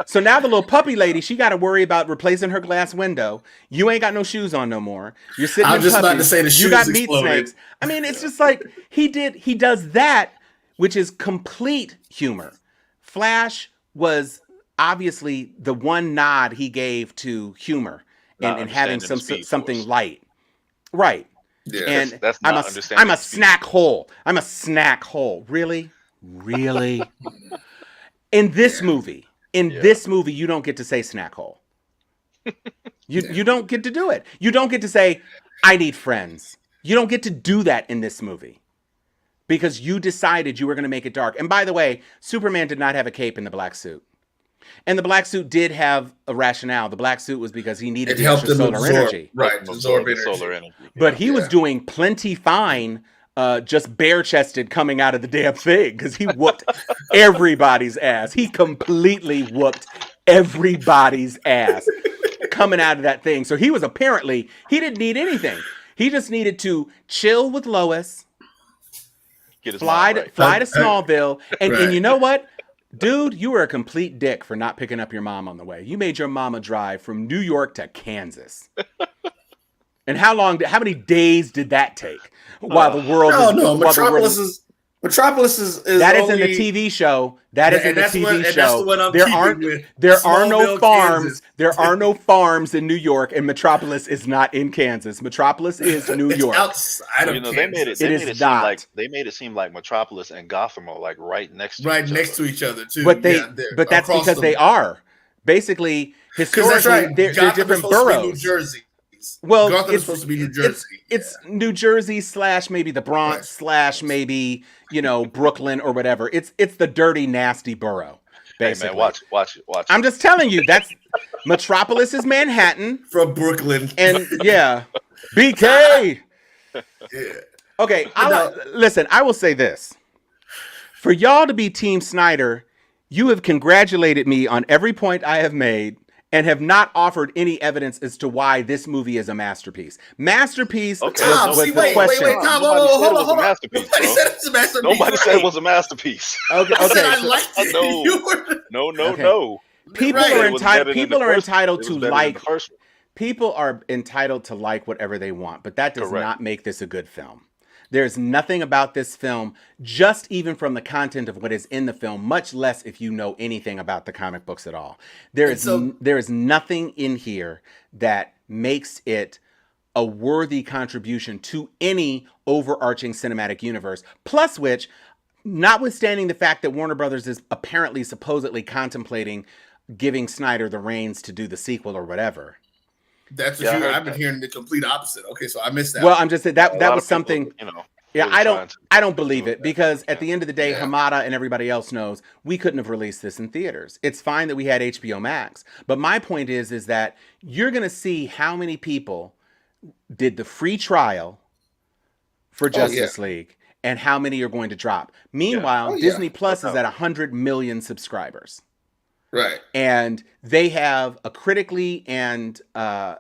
So now the little puppy lady, she got to worry about replacing her glass window. You ain't got no shoes on no more. You're sitting in puppies. About to say the shoes you got meat exploded. snakes. I mean, it's just like he does that, which is complete humor. Flash was obviously the one nod he gave to humor and having something light. Right. Yeah, and that's I'm a snack hole. I'm a snack hole. Really? In this movie, you don't get to say snack hole. You don't get to do it. You don't get to say, I need friends. You don't get to do that in this movie. Because you decided you were going to make it dark. And by the way, Superman did not have a cape in the black suit. And the black suit did have a rationale. The black suit was because he needed the extra solar energy. Right, absorb solar energy. But he was doing plenty fine, just bare-chested coming out of the damn thing because he whooped everybody's ass. He completely whooped everybody's ass coming out of that thing. So he didn't need anything. He just needed to chill with Lois, fly to Smallville, and you know what? Dude, you were a complete dick for not picking up your mom on the way. You made your mama drive from New York to Kansas. And how many days did that take? While the world Metropolis is that is in the TV show. That is in the TV show. There are no farms. Kansas. There are no farms in New York, and Metropolis is not in Kansas. Metropolis is New York. Outside of Kansas. They made it seem like Metropolis and Gotham are like right next to each other too. But that's because they are basically historically they're different boroughs. New Jersey. Well, Gotham is supposed to be New Jersey. It's New Jersey / maybe the Bronx / maybe Brooklyn or whatever. It's the dirty, nasty borough. Basically, hey man, watch it. I'm just telling you, that's Metropolis is Manhattan from Brooklyn, and BK. Yeah. Okay, listen. I will say this: for y'all to be Team Snyder, you have congratulated me on every point I have made. And have not offered any evidence as to why this movie is a masterpiece. Masterpiece was the question. Wait, Tom, hold on. Nobody said it's a masterpiece. Nobody said it was a masterpiece. Okay. I liked it. No. People are entitled to like. People are entitled to like whatever they want, but that does not make this a good film. There's nothing about this film, just even from the content of what is in the film, much less if you know anything about the comic books at all. There is nothing in here that makes it a worthy contribution to any overarching cinematic universe. Plus which, notwithstanding the fact that Warner Brothers is apparently supposedly contemplating giving Snyder the reins to do the sequel or whatever. That's what I've been hearing the complete opposite. Okay, so I missed that. Well, I'm just saying that was something. I don't believe it because at the end of the day, Hamada and everybody else knows we couldn't have released this in theaters. It's fine that we had HBO Max, but my point is that you're going to see how many people did the free trial for Justice League and how many are going to drop. Meanwhile, Disney Plus is at 100 million subscribers. Right. And they have a critically and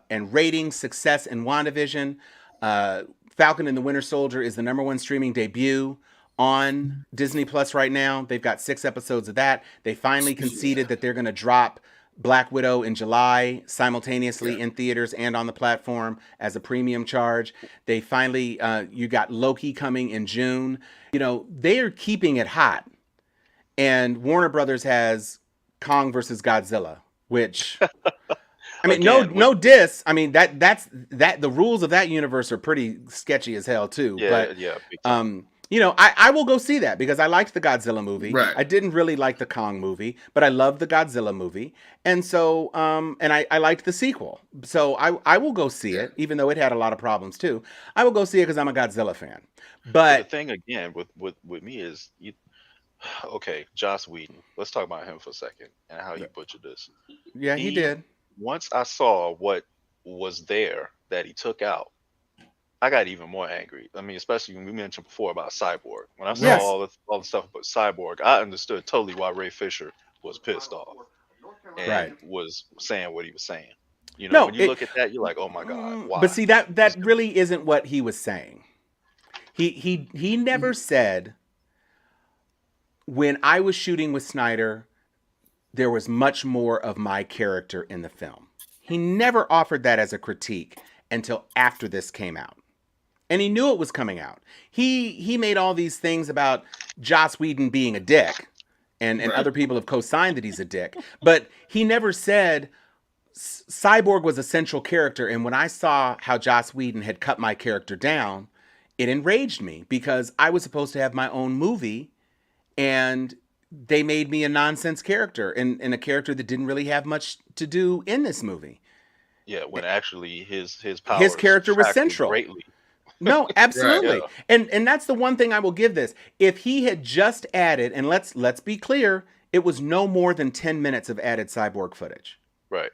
rating success in WandaVision. Falcon and the Winter Soldier is the #1 streaming debut on Disney Plus right now. They've got 6 episodes of that. They finally conceded that they're going to drop Black Widow in July simultaneously in theaters and on the platform as a premium charge. They finally, you got Loki coming in June. They are keeping it hot. And Warner Brothers has Kong versus Godzilla, which I mean, no diss. I mean that's the rules of that universe are pretty sketchy as hell too. I will go see that because I liked the Godzilla movie. Right. I didn't really like the Kong movie, but I loved the Godzilla movie. And so, and I liked the sequel. So I will go see it, even though it had a lot of problems too. I will go see it because I'm a Godzilla fan. But the But thing again with me is okay, Joss Whedon. Let's talk about him for a second and how he butchered this. yeah, he He did. Once I saw what was there that he took out, I got even more angry. I mean, especially when we mentioned before about Cyborg. When I saw Yes. all the stuff about Cyborg, I understood totally why Ray Fisher was pissed off Right. and was saying what he was saying. No, When you look at that, you're like, oh my God, why? but see that Just really isn't what he was saying. He never said when I was shooting with Snyder, there was much more of my character in the film. He never offered that as a critique until after this came out. And he knew it was coming out. He made all these things about Joss Whedon being a dick, and other people have co-signed that he's a dick. But he never said Cyborg was a central character. And when I saw how Joss Whedon had cut my character down, it enraged me because I was supposed to have my own movie, and they made me a nonsense character and a character that didn't really have much to do in this movie. yeah, when actually his His powers character was subtracted central. greatly. No, absolutely. Yeah, And that's the one thing I will give this. If he had just added, and let's be clear, it was no more than 10 minutes of added Cyborg footage. right.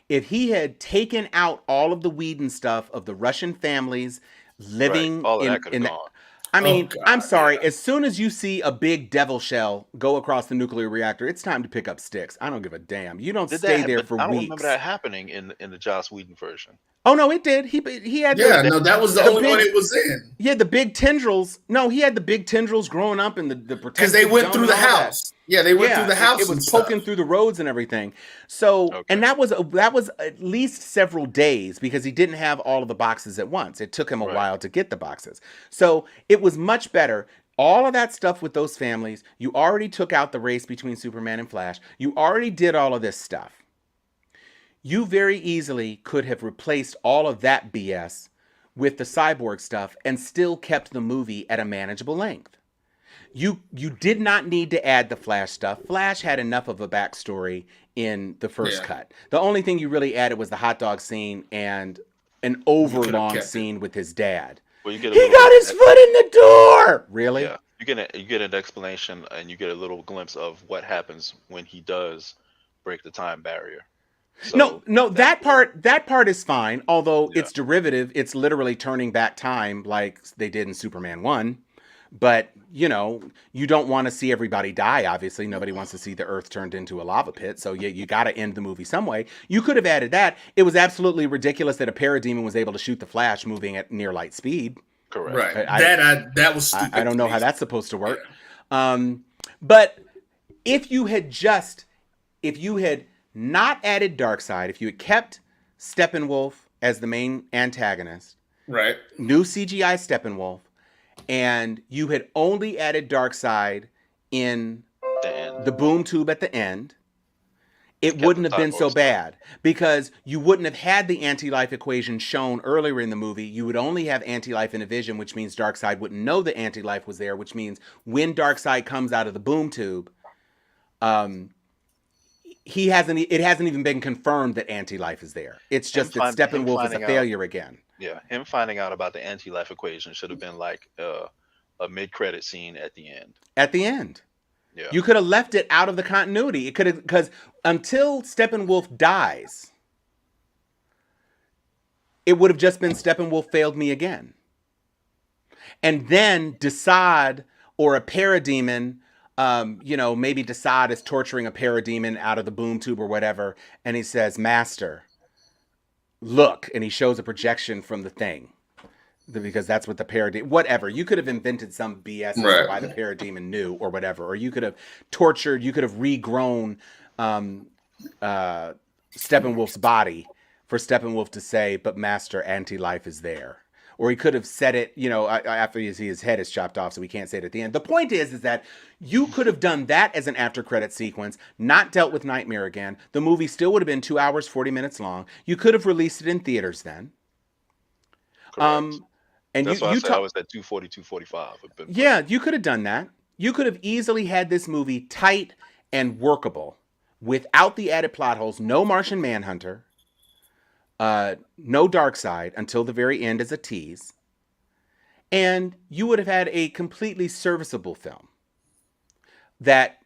If he had taken out all of the Whedon stuff of the Russian families living All of that could in have the, gone. I mean, God, I'm sorry. As soon as you see a big devil shell go across the nuclear reactor, it's time to pick up sticks. I don't give a damn. You don't Did stay that? there But for I don't weeks. remember that happening in the Joss Whedon version. Oh no, it did. He had Yeah, no, that was the only big, one it was in. He had the big tendrils. No, he had the big tendrils growing up in the Because protective they went zone through and the all that. house. Yeah, they went through the house. It was and poking stuff. through the roads and everything. So, Okay. and that was at least several days because he didn't have all of the boxes at once. It took him a Right. while to get the boxes. So it was much better. All of that stuff with those families, you already took out the race between Superman and Flash. You already did all of this stuff. You very easily could have replaced all of that BS with the Cyborg stuff and still kept the movie at a manageable length. You did not need to add the Flash stuff. Flash had enough of a backstory in the first cut. The only thing you really added was the hot dog scene and an overlong scene with his dad. Well, you get He got his foot in the door. Really? Yeah, you get an explanation and you get a little glimpse of what happens when he does break the time barrier. So No, that part is fine. Although Yeah. it's derivative, it's literally turning back time like they did in Superman 1. But, you don't want to see everybody die, obviously. Nobody wants to see the Earth turned into a lava pit. So you got to end the movie some way. You could have added that. It was absolutely ridiculous that a parademon was able to shoot the Flash moving at near light speed. correct. Right. That was stupid. I don't know how that's supposed to work. But if you had not added Darkseid, if you had kept Steppenwolf as the main antagonist, Right. new CGI Steppenwolf, and you had only added Darkseid in the boom tube at the end, it wouldn't have been so bad because you wouldn't have had the anti-life equation shown earlier in the movie. You would only have anti-life in a vision, which means Darkseid wouldn't know the anti-life was there, which means when Darkseid comes out of the boom tube, it hasn't even been confirmed that anti-life is there. It's just that Steppenwolf is a failure again. Yeah, him finding out about the anti-life equation should have been like a mid-credit scene at the end. At the end. Yeah. You could have left it out of the continuity. It could have, because until Steppenwolf dies, it would have just been Steppenwolf failed me again. And then Desaad or a parademon, maybe Desaad is torturing a parademon out of the boom tube or whatever, and he says, "Master, look," and he shows a projection from the thing. Because that's what the parademon, whatever. You could have invented some BS as to why the parademon knew or whatever. Or you could have tortured, you could have regrown Steppenwolf's body for Steppenwolf to say, "But Master, anti-life is there." Or he could have said it, after his head is chopped off, so we can't say it at the end. The point is that you could have done that as an after-credit sequence, not dealt with Nightmare again. The movie still would have been 2 hours, 40 minutes long. You could have released it in theaters then. Correct. And That's why I you said I talk, was at 240, 245. Have been yeah, you could have done that. You could have easily had this movie tight and workable without the added plot holes. No Martian Manhunter, no Dark Side until the very end as a tease, and you would have had a completely serviceable film that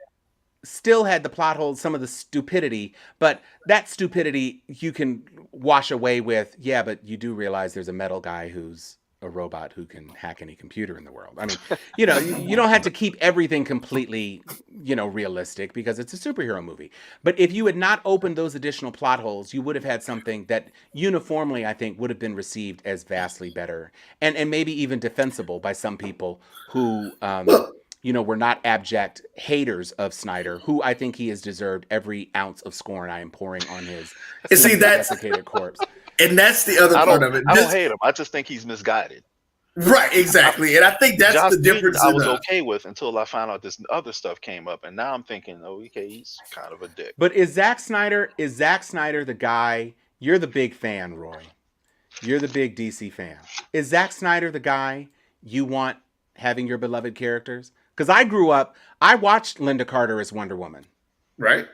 still had the plot holes, some of the stupidity, but that stupidity you can wash away with, yeah, but you do realize there's a metal guy who's a robot who can hack any computer in the world. I mean, you don't have to keep everything completely, realistic because it's a superhero movie. But if you had not opened those additional plot holes, you would have had something that uniformly, I think, would have been received as vastly better and maybe even defensible by some people who Well, were not abject haters of Snyder, who I think he has deserved every ounce of scorn I am pouring on his and see, sleeping that's desiccated corpse. the other I part don't of it. I don't hate him. I just think he's misguided. Right, exactly. And I think that's Joss the Whedon difference I in was okay with until I found out this other stuff came up, and now I'm thinking, oh, okay, he's kind of a dick. But is Zack Snyder the guy? You're the big fan, Roy. You're the big DC fan. Is Zack Snyder the guy you want having your beloved characters? Because I watched Linda Carter as Wonder Woman. right.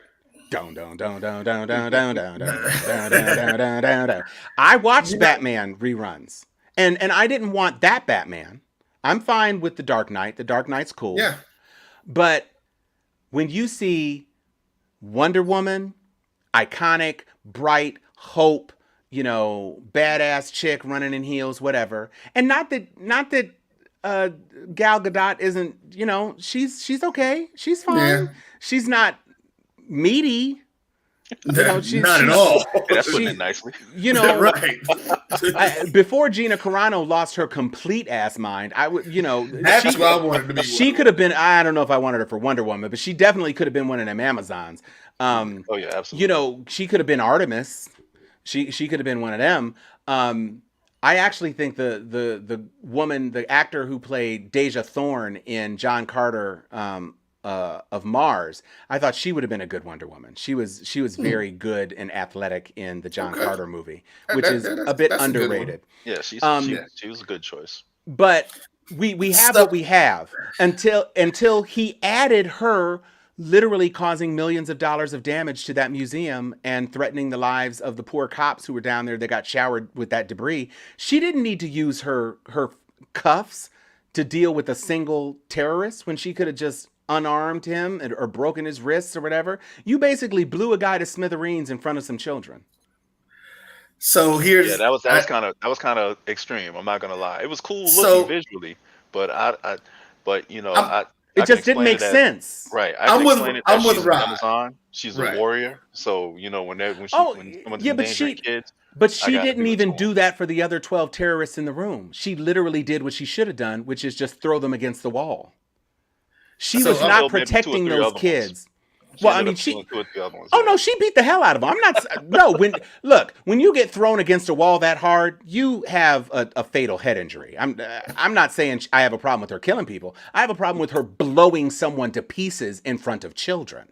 Down, down, down, down, down, down, down, down, down, down, down, down, down, down. I watched Batman reruns, and I didn't want that Batman. I'm fine with the Dark Knight. The Dark Knight's cool. Yeah. But when you see Wonder Woman, iconic, bright, hope, badass chick running in heels, whatever, and not that Gal Gadot isn't, she's okay, she's fine. Yeah. She's not meaty. Not at all. That's putting it nicely. Right. Before Gina Carano lost her complete ass mind, I would, That's what I wanted to be. she could have been. I don't know if I wanted her for Wonder Woman, but she definitely could have been one of them Amazons. Oh yeah, absolutely. She could have been Artemis. She could have been one of them. I actually think the woman, the actor who played Deja Thorne in John Carter of Mars, I thought she would have been a good Wonder Woman. She was very good and athletic in the John Carter movie, which is a bit underrated. Yeah, she was a good choice. But we have what we have until he added her literally causing millions of dollars of damage to that museum and threatening the lives of the poor cops who were down there that got showered with that debris. She didn't need to use her cuffs to deal with a single terrorist when she could have just unarmed him or broken his wrists or whatever. You basically blew a guy to smithereens in front of some children. So here's that was kind of extreme. I'm not gonna lie. It was cool looking visually, but it just didn't make sense. Right. I'm with Rob. Amazon. She's a warrior. So, when someone's endangering kids. But she didn't even do that for the other 12 terrorists in the room. She literally did what she should have done, which is just throw them against the wall. She was not protecting those kids. Well, I mean, no, she beat the hell out of them. I'm not. No, when you get thrown against a wall that hard, you have a fatal head injury. I'm not saying I have a problem with her killing people. I have a problem with her blowing someone to pieces in front of children.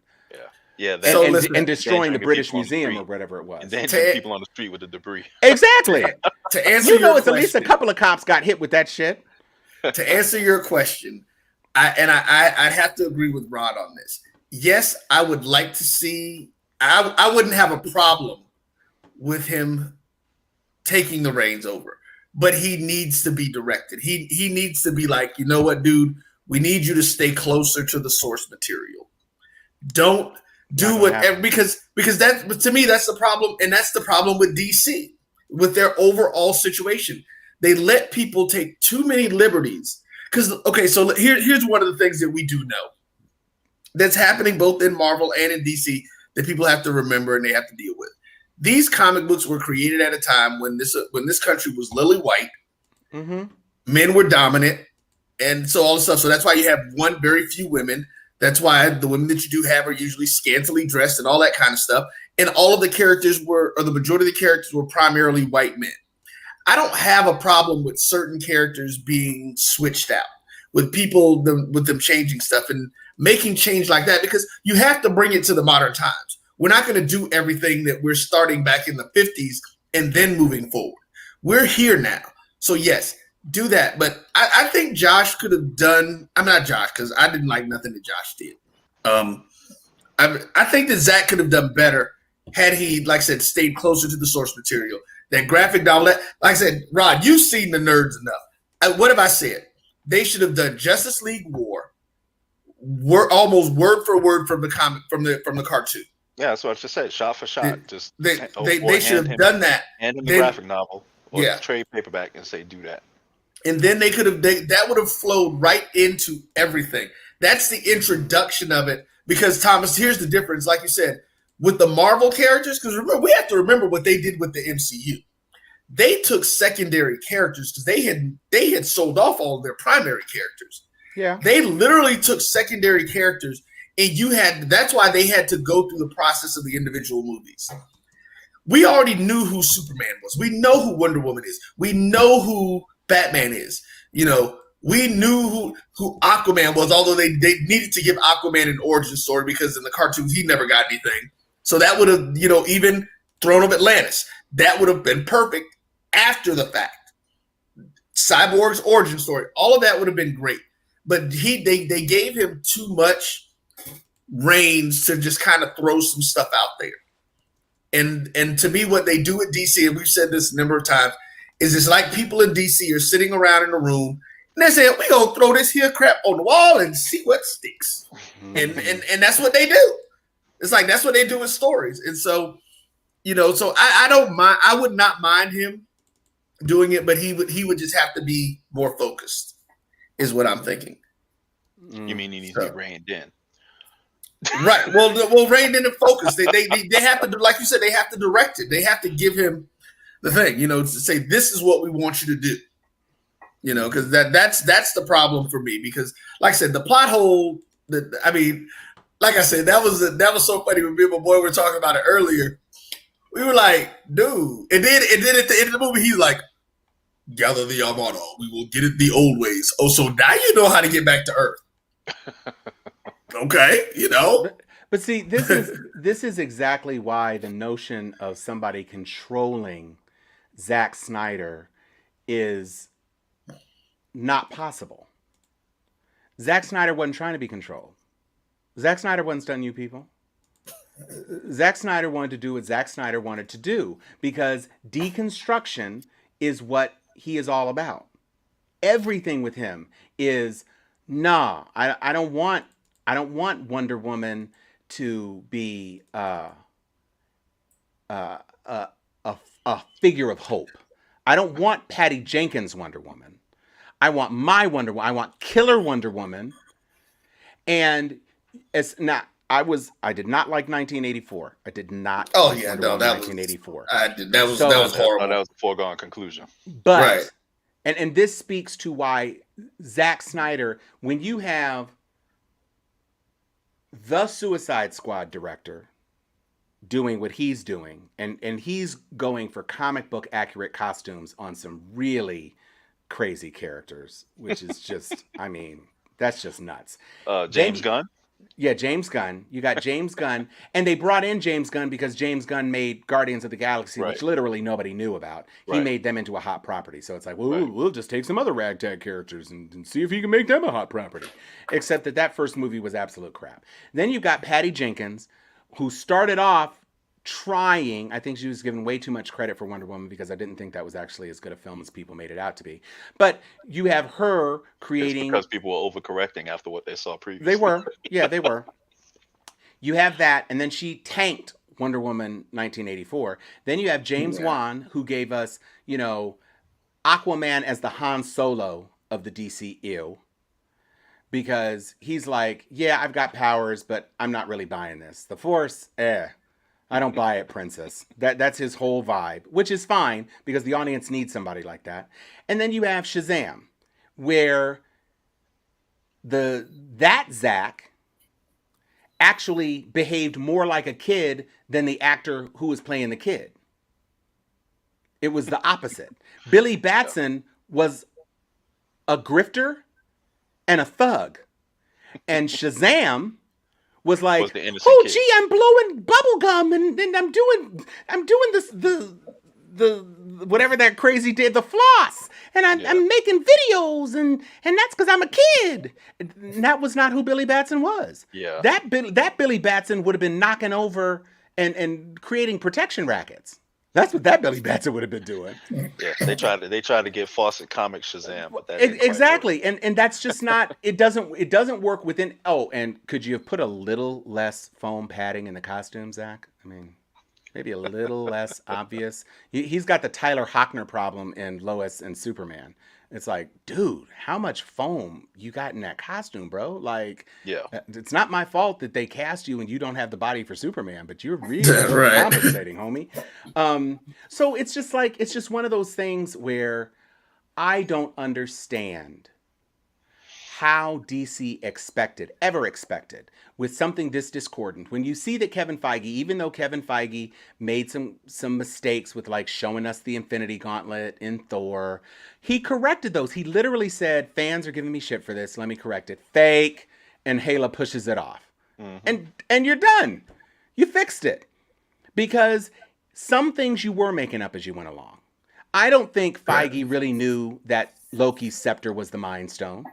Yeah, and destroying the British Museum or whatever it was. And endangering people on the street with the debris. Exactly. To answer your it's question, at least a couple of cops got hit with that shit. To answer your question, I'd have to agree with Rod on this. Yes, I would like to see. I wouldn't have a problem with him taking the reins over, but he needs to be directed. He needs to be like, you know what, dude, we need you to stay closer to the source material. Don't do whatever because that, to me, that's the problem, and that's the problem with DC with their overall situation. They let people take too many liberties. Because so here's one of the things that we do know that's happening both in Marvel and in DC that people have to remember and they have to deal with. These comic books were created at a time when this country was lily white, men were dominant, and so all this stuff. So that's why you have very few women. That's why the women that you do have are usually scantily dressed and all that kind of stuff. And all of the characters the majority of the characters were primarily white men. I don't have a problem with certain characters being switched out, with with them changing stuff and making change like that, because you have to bring it to the modern times. We're not going to do everything that we're starting back in the 50s and then moving forward. We're here now. So yes, do that. But I think Josh could have done. I'm not Josh because I didn't like nothing that Josh did. I think that Zach could have done better had he, like I said, stayed closer to the source material. That graphic novel, like I said, Rod, you've seen the nerds enough. What have I said? They should have done Justice League War, almost word for word from the comic, from the cartoon. Yeah, that's what I just said. Shot for shot. They should have done that. Hand him the graphic novel or Yeah. trade paperback and say, do that. And then they could have that would have flowed right into everything. That's the introduction of it. Because Thomas, here's the difference. Like you said, with the Marvel characters, because remember, we have to remember what they did with the MCU. They took secondary characters because they had sold off all of their primary characters. Yeah. They literally took secondary characters, and that's why they had to go through the process of the individual movies. We already knew who Superman was. We know who Wonder Woman is. We know who Batman is. We knew who Aquaman was, although they needed to give Aquaman an origin story because in the cartoons he never got anything. So that would have, even thrown up Atlantis. That would have been perfect after the fact. Cyborg's origin story, all of that would have been great. But they gave him too much reins to just kind of throw some stuff out there. And to me, what they do at DC, and we've said this a number of times, is it's like people in DC are sitting around in a room and they say, we're going to throw this here crap on the wall and see what sticks. And that's what they do. It's like that's what they do with stories. And so, so I don't mind. I would not mind him doing it, but he would just have to be more focused, is what I'm thinking. You mean he needs to be reined in? Right. Well, reined in and focused. They have to do, like you said, they have to direct it. They have to give him the thing, to say this is what we want you to do. Because that's the problem for me. Because, like I said, the plot hole. Like I said, that was so funny when me and my boy were talking about it earlier. We were like, dude, and then at the end of the movie, he's like, gather the Armada, we will get it the old ways. Oh, so now you know how to get back to Earth. Okay, But see, this is exactly why the notion of somebody controlling Zack Snyder is not possible. Zack Snyder wasn't trying to be controlled. Zack Snyder wasn't stunning you people. Zack Snyder wanted to do what Zack Snyder wanted to do because deconstruction is what he is all about. Everything with him is, I don't want Wonder Woman to be a figure of hope. I don't want Patty Jenkins' Wonder Woman. I want my Wonder Woman. I want Killer Wonder Woman. And it's not. I did not like 1984. I did not. Oh like yeah, Wonder Woman 1984. That was horrible. That was a foregone conclusion. But right. and this speaks to why Zack Snyder, when you have the Suicide Squad director doing what he's doing, and he's going for comic book accurate costumes on some really crazy characters, which is just, that's just nuts. James Gunn? Yeah, James Gunn. You got James Gunn. And they brought in James Gunn because James Gunn made Guardians of the Galaxy, which literally nobody knew about. He made them into a hot property. So it's like, well, we'll just take some other ragtag characters and see if he can make them a hot property. Except that first movie was absolute crap. Then you got Patty Jenkins, who started off trying. I think she was given way too much credit for Wonder Woman because I didn't think that was actually as good a film as people made it out to be. But you have her creating... It's because people were overcorrecting after what they saw previously. They were. Yeah, they were. You have that, and then she tanked Wonder Woman 1984. Then you have James Wan, who gave us, Aquaman as the Han Solo of the DCU. Because he's like, yeah, I've got powers, but I'm not really buying this. The Force, I don't buy it, princess. That's his whole vibe, which is fine because the audience needs somebody like that. And then you have Shazam, where that Zach actually behaved more like a kid than the actor who was playing the kid. It was the opposite. Billy Batson was a grifter and a thug, and Shazam was like, oh gee, I'm blowing bubble gum and I'm doing this the whatever that crazy did, the floss, and I'm making videos, and that's because I'm a kid. And that was not who Billy Batson was. Yeah. That Billy Batson would have been knocking over and creating protection rackets. That's what that Billy Batson would have been doing. Yeah, they tried to get Fawcett Comic Shazam, but that didn't exactly, and that's just not. It doesn't work within. Oh, and could you have put a little less foam padding in the costume, Zach? I mean, maybe a little less obvious. He's got the Tyler Hoechner problem in Lois and Superman. It's like, dude, how much foam you got in that costume, bro? Like, Yeah. It's not my fault that they cast you and you don't have the body for Superman, but you're really Right. compensating, homie. So it's just one of those things where I don't understand how DC ever expected, with something this discordant. When you see that Kevin Feige, even though Kevin Feige made some mistakes with like showing us the Infinity Gauntlet in Thor, he corrected those. He literally said, fans are giving me shit for this, let me correct it. Fake. And Hela pushes it off. Mm-hmm. And you're done. You fixed it. Because some things you were making up as you went along. I don't think Feige really knew that Loki's scepter was the Mind Stone.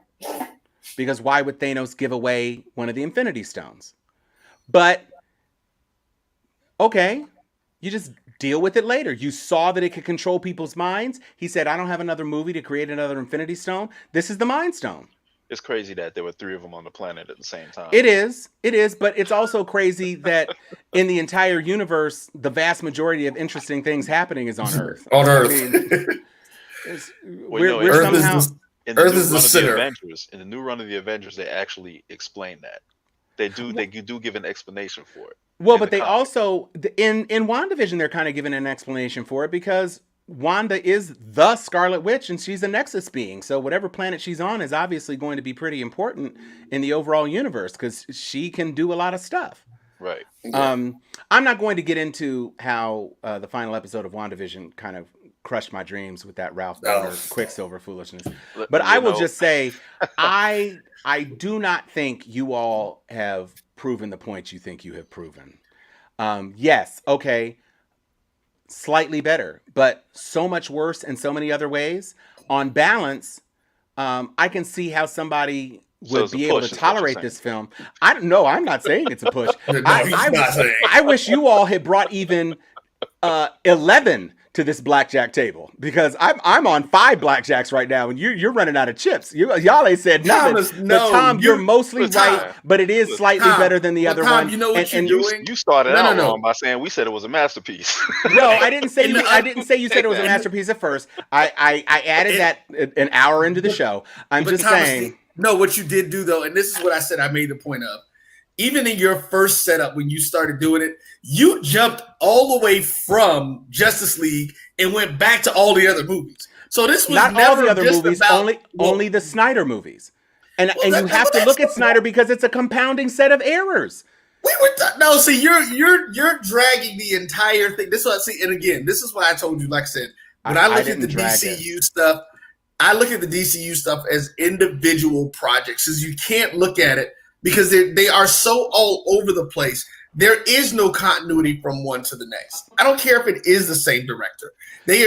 Because why would Thanos give away one of the Infinity Stones? But, okay, you just deal with it later. You saw that it could control people's minds. He said, I don't have another movie to create another Infinity Stone. This is the Mind Stone. It's crazy that there were 3 of them on the planet at the same time. It is, but it's also crazy that in the entire universe, the vast majority of interesting things happening is on Earth. On Earth. I mean, Earth somehow... is the center. In the new run of the Avengers, they actually explain that. They do give an explanation for it. Well, but they also in WandaVision they're kind of giving an explanation for it because Wanda is the Scarlet Witch and she's a Nexus being. So whatever planet she's on is obviously going to be pretty important in the overall universe because she can do a lot of stuff. Right. I'm not going to get into how the final episode of WandaVision kind of crushed my dreams with that Ralph Bonner Quicksilver foolishness. But I will just say, I do not think you all have proven the points you think you have proven. Yes, okay, slightly better, but so much worse in so many other ways. On balance, I can see how somebody would be able to tolerate this film. I don't know. I'm not saying it's a push. I wish you all had brought even 11 to this blackjack table because I'm on 5 blackjacks right now and you're running out of chips. Y'all ain't said nothing. Tom, you're mostly right, but it is slightly better than the other one. You know what you're doing? You started out wrong by saying we said it was a masterpiece. No, I didn't say you said it was a masterpiece at first. I added that an hour into the show. I'm just saying. No, what you did do though, and this is what I said I made the point of. Even in your first setup, when you started doing it, you jumped all the way from Justice League and went back to all the other movies. So this was not never all the other just movies, about, only the Snyder movies. And you have to look at Snyder because it's a compounding set of errors. See, you're dragging the entire thing. This is what I see. And again, this is why I told you, like I said, when I look at the DCU stuff, I look at the DCU stuff as individual projects, because you can't look at it because they are so all over the place. There is no continuity from one to the next. I don't care if it is the same director. They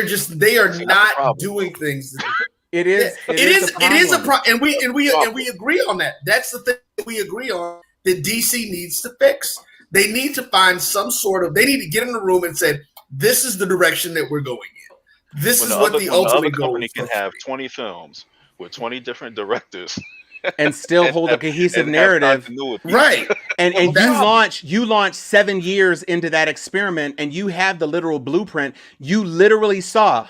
are not doing things. It is a problem, and we agree on that. That's the thing we agree on that DC needs to fix. They need to find some sort of. They need to get in the room and say, "This is the direction that we're going in. This is what the ultimate goal company can have 20 films with 20 different directors." And still hold a cohesive narrative, right? And you launch 7 years into that experiment, and you have the literal blueprint. You literally saw,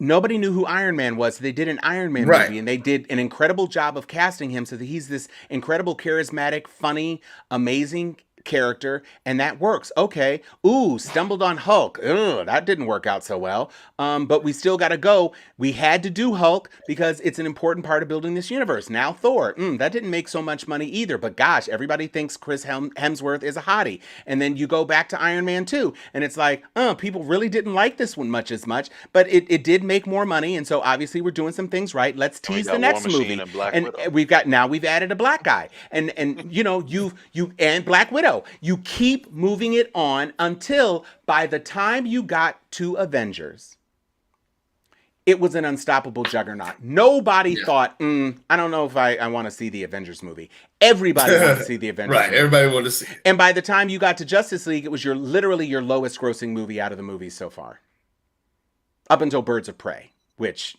nobody knew who Iron Man was. So they did an Iron Man movie, and they did an incredible job of casting him so that he's this incredible, charismatic, funny, amazing character, and that works. Okay. Ooh, stumbled on Hulk. Ugh, that didn't work out so well. But we still got to go. We had to do Hulk because it's an important part of building this universe. Now Thor. That didn't make so much money either. But gosh, everybody thinks Chris Hemsworth is a hottie. And then you go back to Iron Man 2, and it's like, people really didn't like this one much as much, but it did make more money. And so obviously we're doing some things right. Let's tease the next movie. And we've added a black guy, and and Black Widow. You keep moving it on until by the time you got to Avengers, it was an unstoppable juggernaut. Nobody thought, I don't know if I want to see the Avengers movie. Everybody wanted to see the Avengers right, movie. everybody wanted to see it. And by the time you got to Justice League, it was literally your lowest grossing movie out of the movies so far. Up until Birds of Prey, which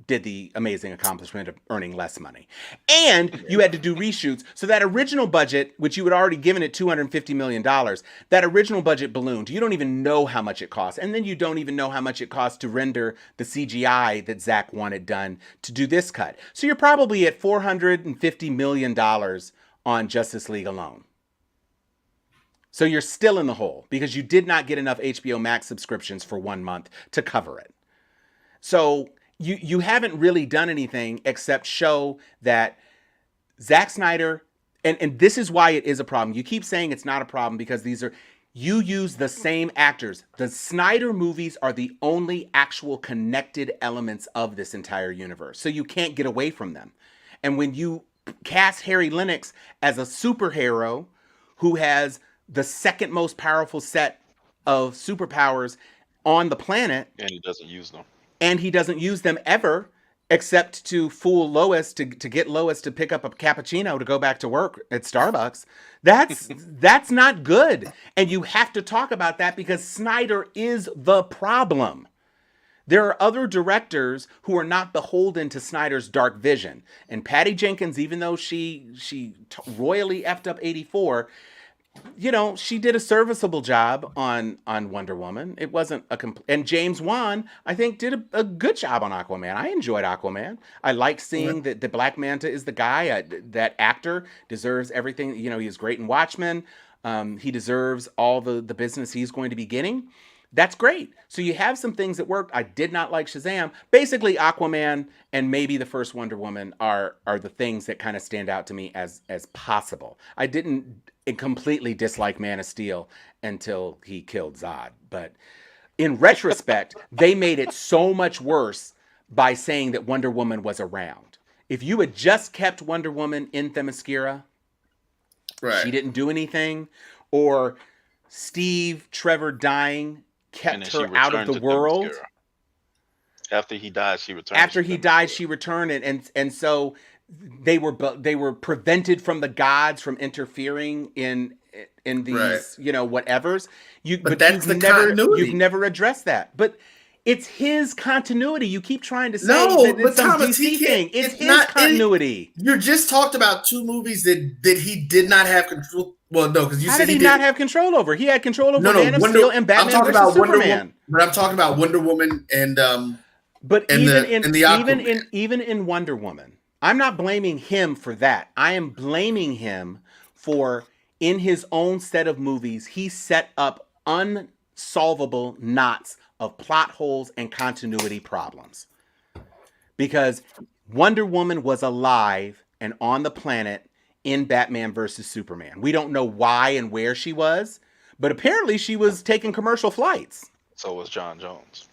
did the amazing accomplishment of earning less money. And you had to do reshoots. So that original budget, which you had already given it $250 million, that original budget ballooned. You don't even know how much it costs. And then you don't even know how much it costs to render the CGI that Zack wanted done to do this cut. So you're probably at $450 million on Justice League alone. So you're still in the hole because you did not get enough HBO Max subscriptions for 1 month to cover it. So you haven't really done anything except show that Zack Snyder, and this is why it is a problem. You keep saying it's not a problem because you use the same actors. The Snyder movies are the only actual connected elements of this entire universe. So you can't get away from them. And when you cast Harry Lennix as a superhero who has the second most powerful set of superpowers on the planet, And he doesn't use them. and he doesn't use them ever except to fool Lois to get Lois to pick up a cappuccino to go back to work at Starbucks. That's not good. And you have to talk about that because Snyder is the problem. There are other directors who are not beholden to Snyder's dark vision. And Patty Jenkins, even though she royally effed up 84, she did a serviceable job on Wonder Woman. It wasn't and James Wan, I think, did a good job on Aquaman. I enjoyed Aquaman. I like seeing that the Black Manta is the guy. That actor deserves everything. He was great in Watchmen. He deserves all the business he's going to be getting. That's great. So you have some things that worked. I did not like Shazam. Basically, Aquaman and maybe the first Wonder Woman are the things that kind of stand out to me as possible. I didn't completely dislike Man of Steel until he killed Zod. But in retrospect, they made it so much worse by saying that Wonder Woman was around. If you had just kept Wonder Woman in Themyscira, Right. she didn't do anything, or Steve Trevor dying And then kept she her out of returned the to world. Themyscira. After he died, she returned. After to he Themyscira. died, she returned, and so they were prevented from the gods from interfering in these whatevers. But that's the continuity. You've never addressed that, but. It's his continuity. You keep trying to say No, that it's but some Thomas, DC thing. It's his not continuity. You just talked about two movies that he did not have control. Well, no, because you How said did he not have control over? He had control over Man of Steel and Batman versus Superman. But I'm talking about Wonder Woman and But and even in Wonder Woman, I'm not blaming him for that. I am blaming him for, in his own set of movies, he set up unsolvable knots of plot holes and continuity problems. Because Wonder Woman was alive and on the planet in Batman versus Superman. We don't know why and where she was, but apparently she was taking commercial flights. So was John Jones.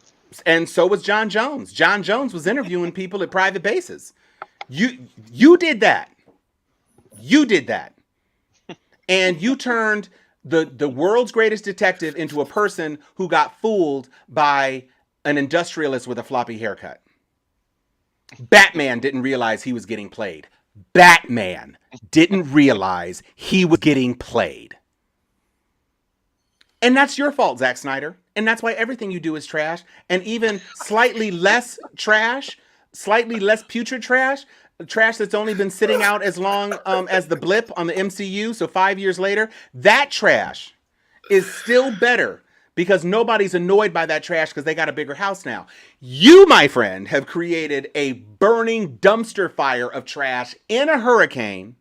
And so was John Jones. John Jones was interviewing people at private bases. You did that. You did that. And you turned the world's greatest detective into a person who got fooled by an industrialist with a floppy haircut. Batman didn't realize he was getting played. Batman didn't realize he was getting played. And that's your fault, Zack Snyder. And that's why everything you do is trash. And even slightly less trash, slightly less putrid trash that's only been sitting out as long as the blip on the MCU, so 5 years later, that trash is still better because nobody's annoyed by that trash because they got a bigger house now. You, my friend, have created a burning dumpster fire of trash in a hurricane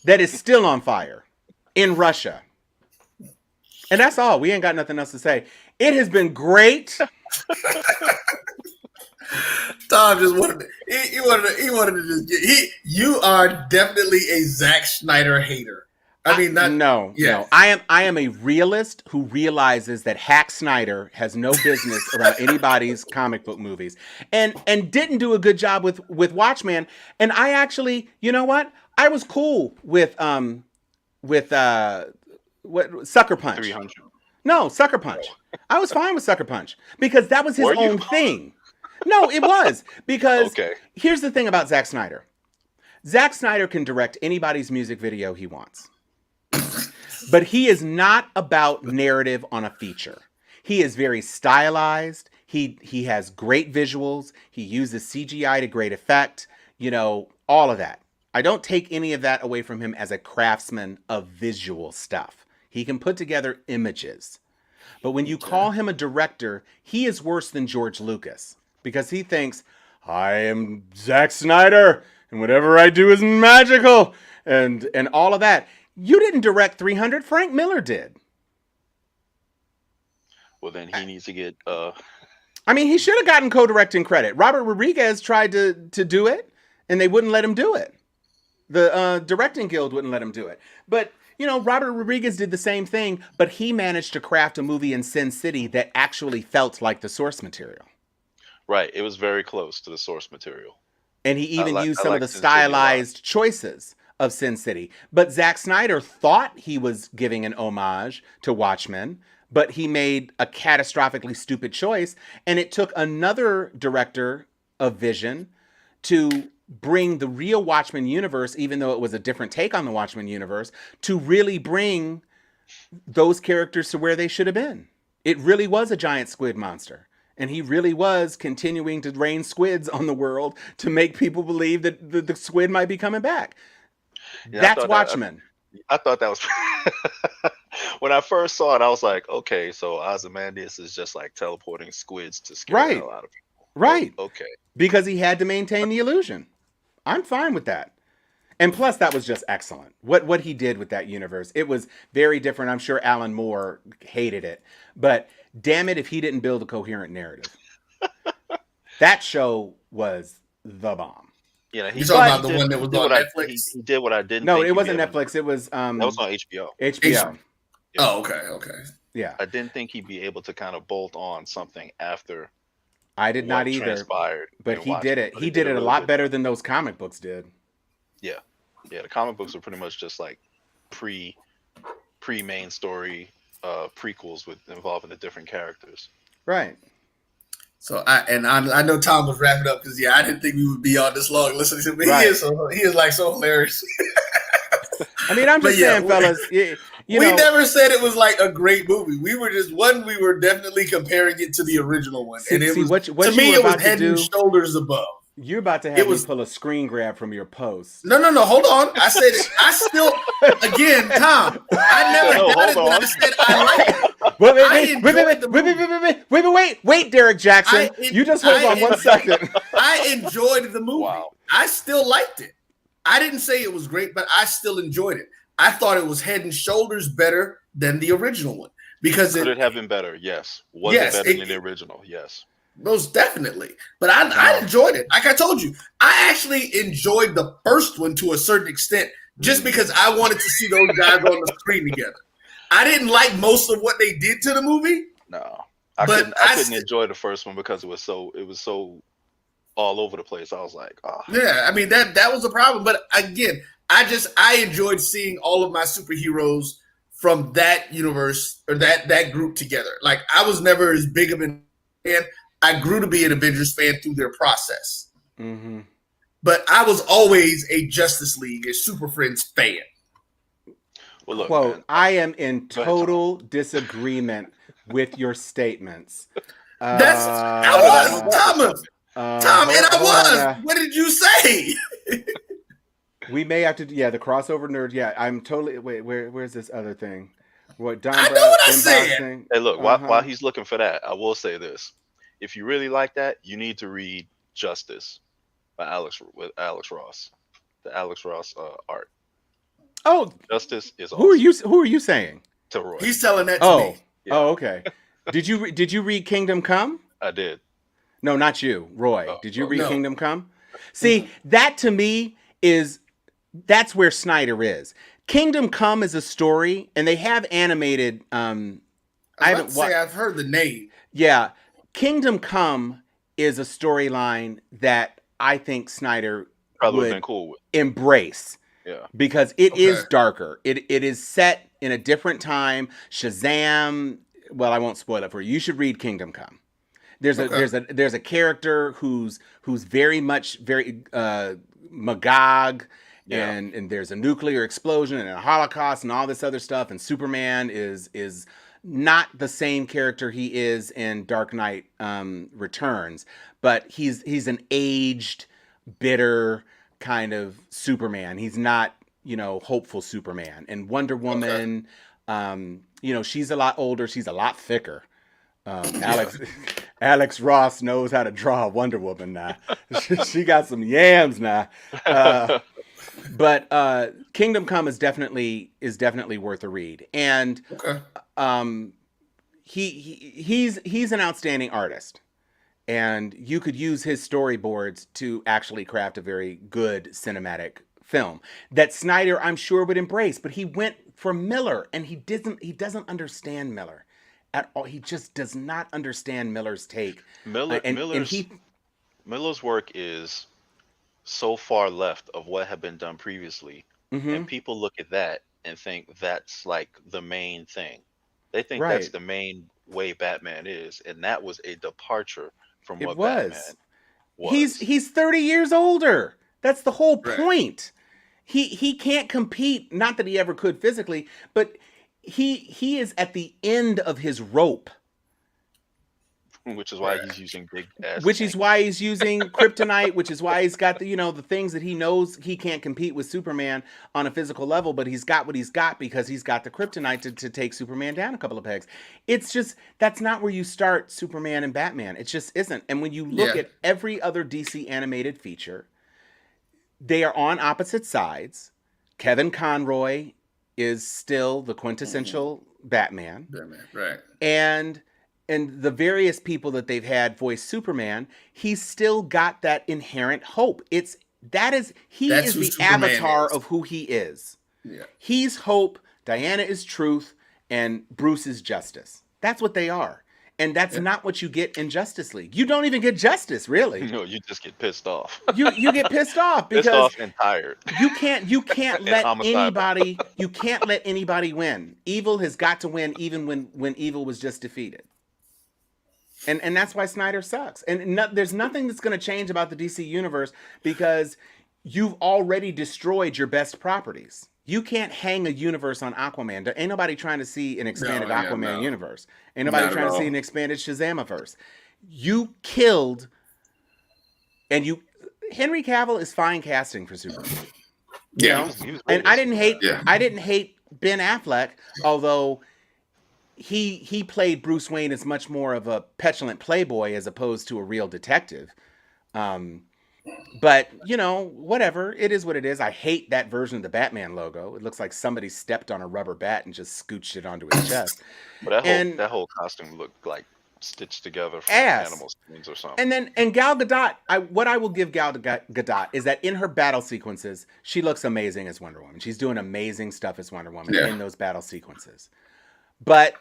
that is still on fire in Russia. And that's all. We ain't got nothing else to say. It has been great. Tom just wanted to just you are definitely a Zack Snyder hater. No. I am a realist who realizes that Hack Snyder has no business around anybody's comic book movies, and didn't do a good job with Watchmen. And I actually, you know what? I was cool with Sucker Punch. 300. No, Sucker Punch. I was fine with Sucker Punch because that was his own thing. No, it was. Because Okay. here's the thing about Zack Snyder. Zack Snyder can direct anybody's music video he wants. But he is not about narrative on a feature. He is very stylized. He has great visuals. He uses CGI to great effect. You know, all of that. I don't take any of that away from him as a craftsman of visual stuff. He can put together images. But when you call him a director, he is worse than George Lucas. Because he thinks, I am Zack Snyder, and whatever I do is magical, and all of that. You didn't direct 300, Frank Miller did. Well, then he needs to get. I mean, he should have gotten co-directing credit. Robert Rodriguez tried to do it, and they wouldn't let him do it. The directing guild wouldn't let him do it. But, you know, Robert Rodriguez did the same thing, but he managed to craft a movie in Sin City that actually felt like the source material. Right. It was very close to the source material. And he even used some of the Sin City a lot. stylized choices of Sin City. But Zack Snyder thought he was giving an homage to Watchmen, but he made a catastrophically stupid choice. And it took another director of vision to bring the real Watchmen universe, even though it was a different take on the Watchmen universe, to really bring those characters to where they should have been. It really was a giant squid monster. And he really was continuing to rain squids on the world to make people believe that the squid might be coming back. Yeah, That's Watchmen. I thought that was when I first saw it. I was like, okay, so Ozymandias is just like teleporting squids to scare the hell out of people. Right. Okay. Because he had to maintain the illusion. I'm fine with that. And plus, that was just excellent. What he did with that universe, it was very different. I'm sure Alan Moore hated it, but damn it if he didn't build a coherent narrative. That show was the bomb. Yeah, you talking about the one that was on Netflix? He did what I didn't. No, it wasn't Netflix. It was that was on HBO. HBO. Oh, okay. Yeah, I didn't think he'd be able to kind of bolt on something after. I did not either. Transpired, but he did it. He did it a lot better than those comic books did. Yeah, yeah. The comic books were pretty much just like pre main story prequels with involving the different characters. Right. So I know Tom was wrapping up because I didn't think we would be on this long listening to him. But Right. he is like so hilarious. I mean, I'm just saying, fellas. We never said it was like a great movie. We were definitely comparing it to the original one, and it was what to me it was head and shoulders above. You're about to have me pull a screen grab from your post. No, hold on. I said it. I still, again, Tom. I never got it, but I said I like it. Wait, Derek Jackson. You just hold on 1 second. I enjoyed the movie. Wow. I still liked it. I didn't say it was great, but I still enjoyed it. I thought it was head and shoulders better than the original one. Because Could it have been better? Yes. Was it better than the original? Yes. Most definitely. But I enjoyed it. Like I told you, I actually enjoyed the first one to a certain extent just because I wanted to see those guys on the screen together. I didn't like most of what they did to the movie. No. I couldn't enjoy the first one because it was so all over the place. I was like, Yeah, I mean that was a problem. But again, I enjoyed seeing all of my superheroes from that universe or that group together. Like I was never as big of an fan. I grew to be an Avengers fan through their process. Mm-hmm. But I was always a Justice League, a Super Friends fan. Well, look, quote, man. I am in total disagreement with your statements. Tom, and I was. What did you say? We may have to, the crossover nerd. Yeah, I'm totally. Wait, where's this other thing? What Don? I know what I said. Hey, look, while he's looking for that, I will say this: if you really like that, you need to read Justice by Alex Ross, the Alex Ross art. Oh, Justice is awesome. Who are you saying? To Roy. He's telling that to me. Yeah. Oh, okay. Did you read Kingdom Come? I did. No, not you, Roy. Did you read no. Kingdom Come? See, that to me that's where Snyder is. Kingdom Come is a story, and they have animated. I've heard the name. Yeah, Kingdom Come is a storyline that I think Snyder Probably would been cool with. embrace. Yeah, because it is darker. It is set in a different time. Shazam. Well, I won't spoil it for you. You should read Kingdom Come. Okay. There's a character who's very much very Magog, Yeah. and there's a nuclear explosion and a Holocaust and all this other stuff, and Superman is not the same character he is in Dark Knight Returns, but he's an aged, bitter kind of Superman. He's not, hopeful Superman. And Wonder Okay. Woman, she's a lot older. She's a lot thicker. Yeah. Alex Ross knows how to draw a Wonder Woman now. She got some yams now. Uh, but Kingdom Come is definitely worth a read. And Okay. um, he's an outstanding artist, and you could use his storyboards to actually craft a very good cinematic film that Snyder, I'm sure, would embrace. But he went for Miller, and he doesn't understand Miller at all. He just does not understand Miller's take, Miller and Miller's he Miller's work is so far left of what had been done previously, and hmm people look at that and think that's like the main thing. They think that's right. the main way Batman is, and that was a departure from It what Batman was. He's was. he's 30 years older. That's the whole Right. point. He can't compete. Not that he ever could physically, but he is at the end of his rope, Which is why Right. he's using big ass which is tank. why he's using kryptonite, which is why he's got the things that he knows he can't compete with Superman on a physical level, but he's got what he's got because he's got the kryptonite to take Superman down a couple of pegs. It's just that's not where you start Superman and Batman. It just isn't. And when you look Yeah. at every other DC animated feature, they are on opposite sides. Kevin Conroy is still the Mhm. quintessential Batman, Batman. Right. and the various people that they've had voice Superman, he's still got that inherent hope. He That's is who the Superman avatar is. of who he is. Yeah. He's hope, Diana is truth, and Bruce is justice. That's what they are. And that's Yeah. not what you get in Justice League. You don't even get justice, really. No, you just get pissed off. You get pissed off Pissed because off and tired. you can't And let homicidal. anybody win. Evil has got to win even when evil was just defeated. And that's why Snyder sucks. And there's nothing that's going to change about the DC universe because you've already destroyed your best properties. You can't hang a universe on Aquaman. There ain't nobody trying to see an No. expanded Yeah. Aquaman No. universe. Ain't nobody Not at trying to see an all. expanded Shazamiverse. You killed, and you Henry Cavill is fine casting for Superman. You Yeah, Yeah. know, he was and great as Superman. Yeah. I didn't hate Ben Affleck, although he played Bruce Wayne as much more of a petulant playboy as opposed to a real detective. Um, but whatever. It is what it is. I hate that version of the Batman logo. It looks like somebody stepped on a rubber bat and just scooched it onto his chest. But that whole And that whole costume looked like stitched together from ass. animal skins or something. And Gal Gadot, what I will give Gal Gadot is that in her battle sequences, she looks amazing as Wonder Woman. She's doing amazing stuff as Wonder Woman Yeah. in those battle sequences. But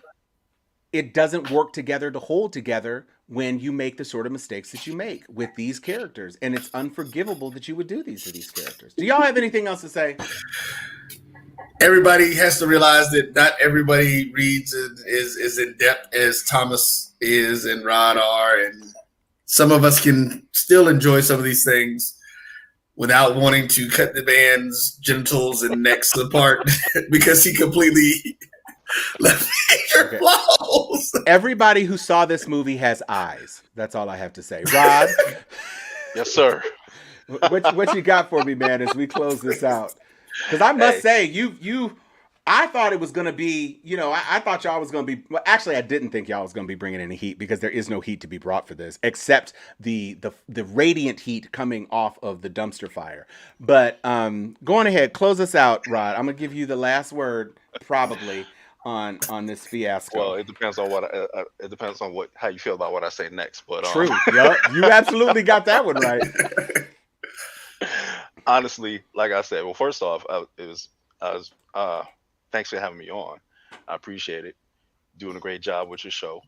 it doesn't work together to hold together when you make the sort of mistakes that you make with these characters. And it's unforgivable that you would do these to these characters. Do y'all have anything else to say? Everybody has to realize that not everybody reads is in depth as Thomas is and Rod are, and some of us can still enjoy some of these things without wanting to cut the man's genitals and necks apart because he completely left your Okay. flaws. Everybody who saw this movie has eyes. That's all I have to say. Rod, Yes, sir. what you got for me, man, as we close this out? Because I must Hey, say, I thought it was going to be, I thought y'all was going to be, well, actually, I didn't think y'all was going to be bringing any heat because there is no heat to be brought for this, except the radiant heat coming off of the dumpster fire. But going ahead, close us out, Rod. I'm going to give you the last word, probably, on this well, fiasco. it depends on it depends on how you feel about what I say next. But True. Yup. You absolutely got that one right. honestly, like I said, well, first off, I was thanks for having me on. I appreciate it. Doing a great job with your show.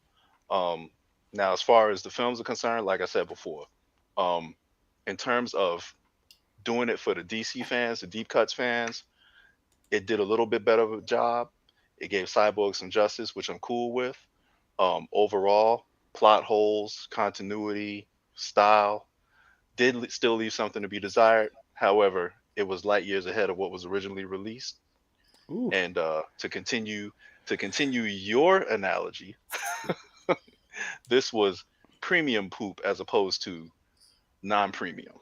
Now, as far as the films are concerned, like I said before, um, in terms of doing it for the DC fans, the deep cuts fans, it did a little bit better of a job. It gave Cyborg some justice, which I'm cool with. Overall, plot holes, continuity, style. Still leave something to be desired. However, it was light years ahead of what was originally released. Ooh. And to continue your analogy, this was premium poop as opposed to non-premium.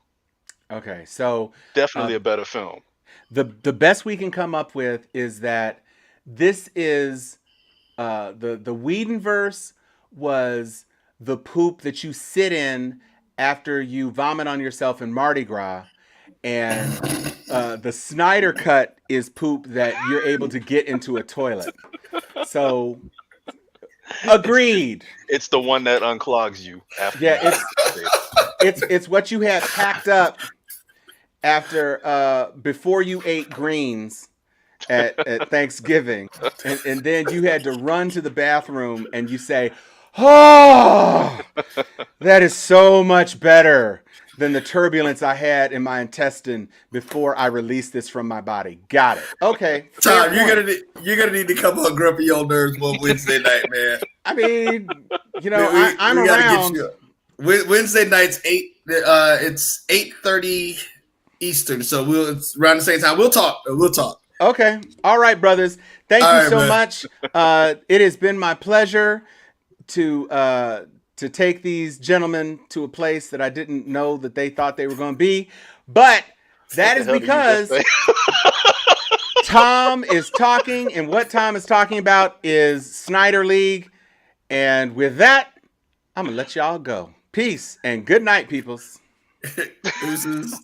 Okay, so Definitely uh, a better film. the best we can come up with is that this is the Whedonverse was the poop that you sit in after you vomit on yourself in Mardi Gras, and the Snyder cut is poop that you're able to get into a toilet. So It's agreed. it's the one that unclogs you after Yeah, you it's defecate. it's what you had packed up after before you ate greens at Thanksgiving, and then you had to run to the bathroom and you say, "Oh, that is so much better than the turbulence I had in my intestine before I released this from my body." Got it. Okay, fair Tom, point. you're gonna need to come on Grumpy Old Nerds one Wednesday night, man. I mean, I'm We got to get around. you. Wednesday nights 8. It's 8:30 Eastern, so it's around the same time. We'll talk. We'll talk. Okay. All right, brothers. Thank All you right, so man. much. It has been my pleasure to take these gentlemen to a place that I didn't know that they thought they were going to be. But What that the is hell did you just because say? Tom is talking, and what Tom is talking about is Snyder League. And with that, I'm going to let y'all go. Peace and good night, peoples. Deuces.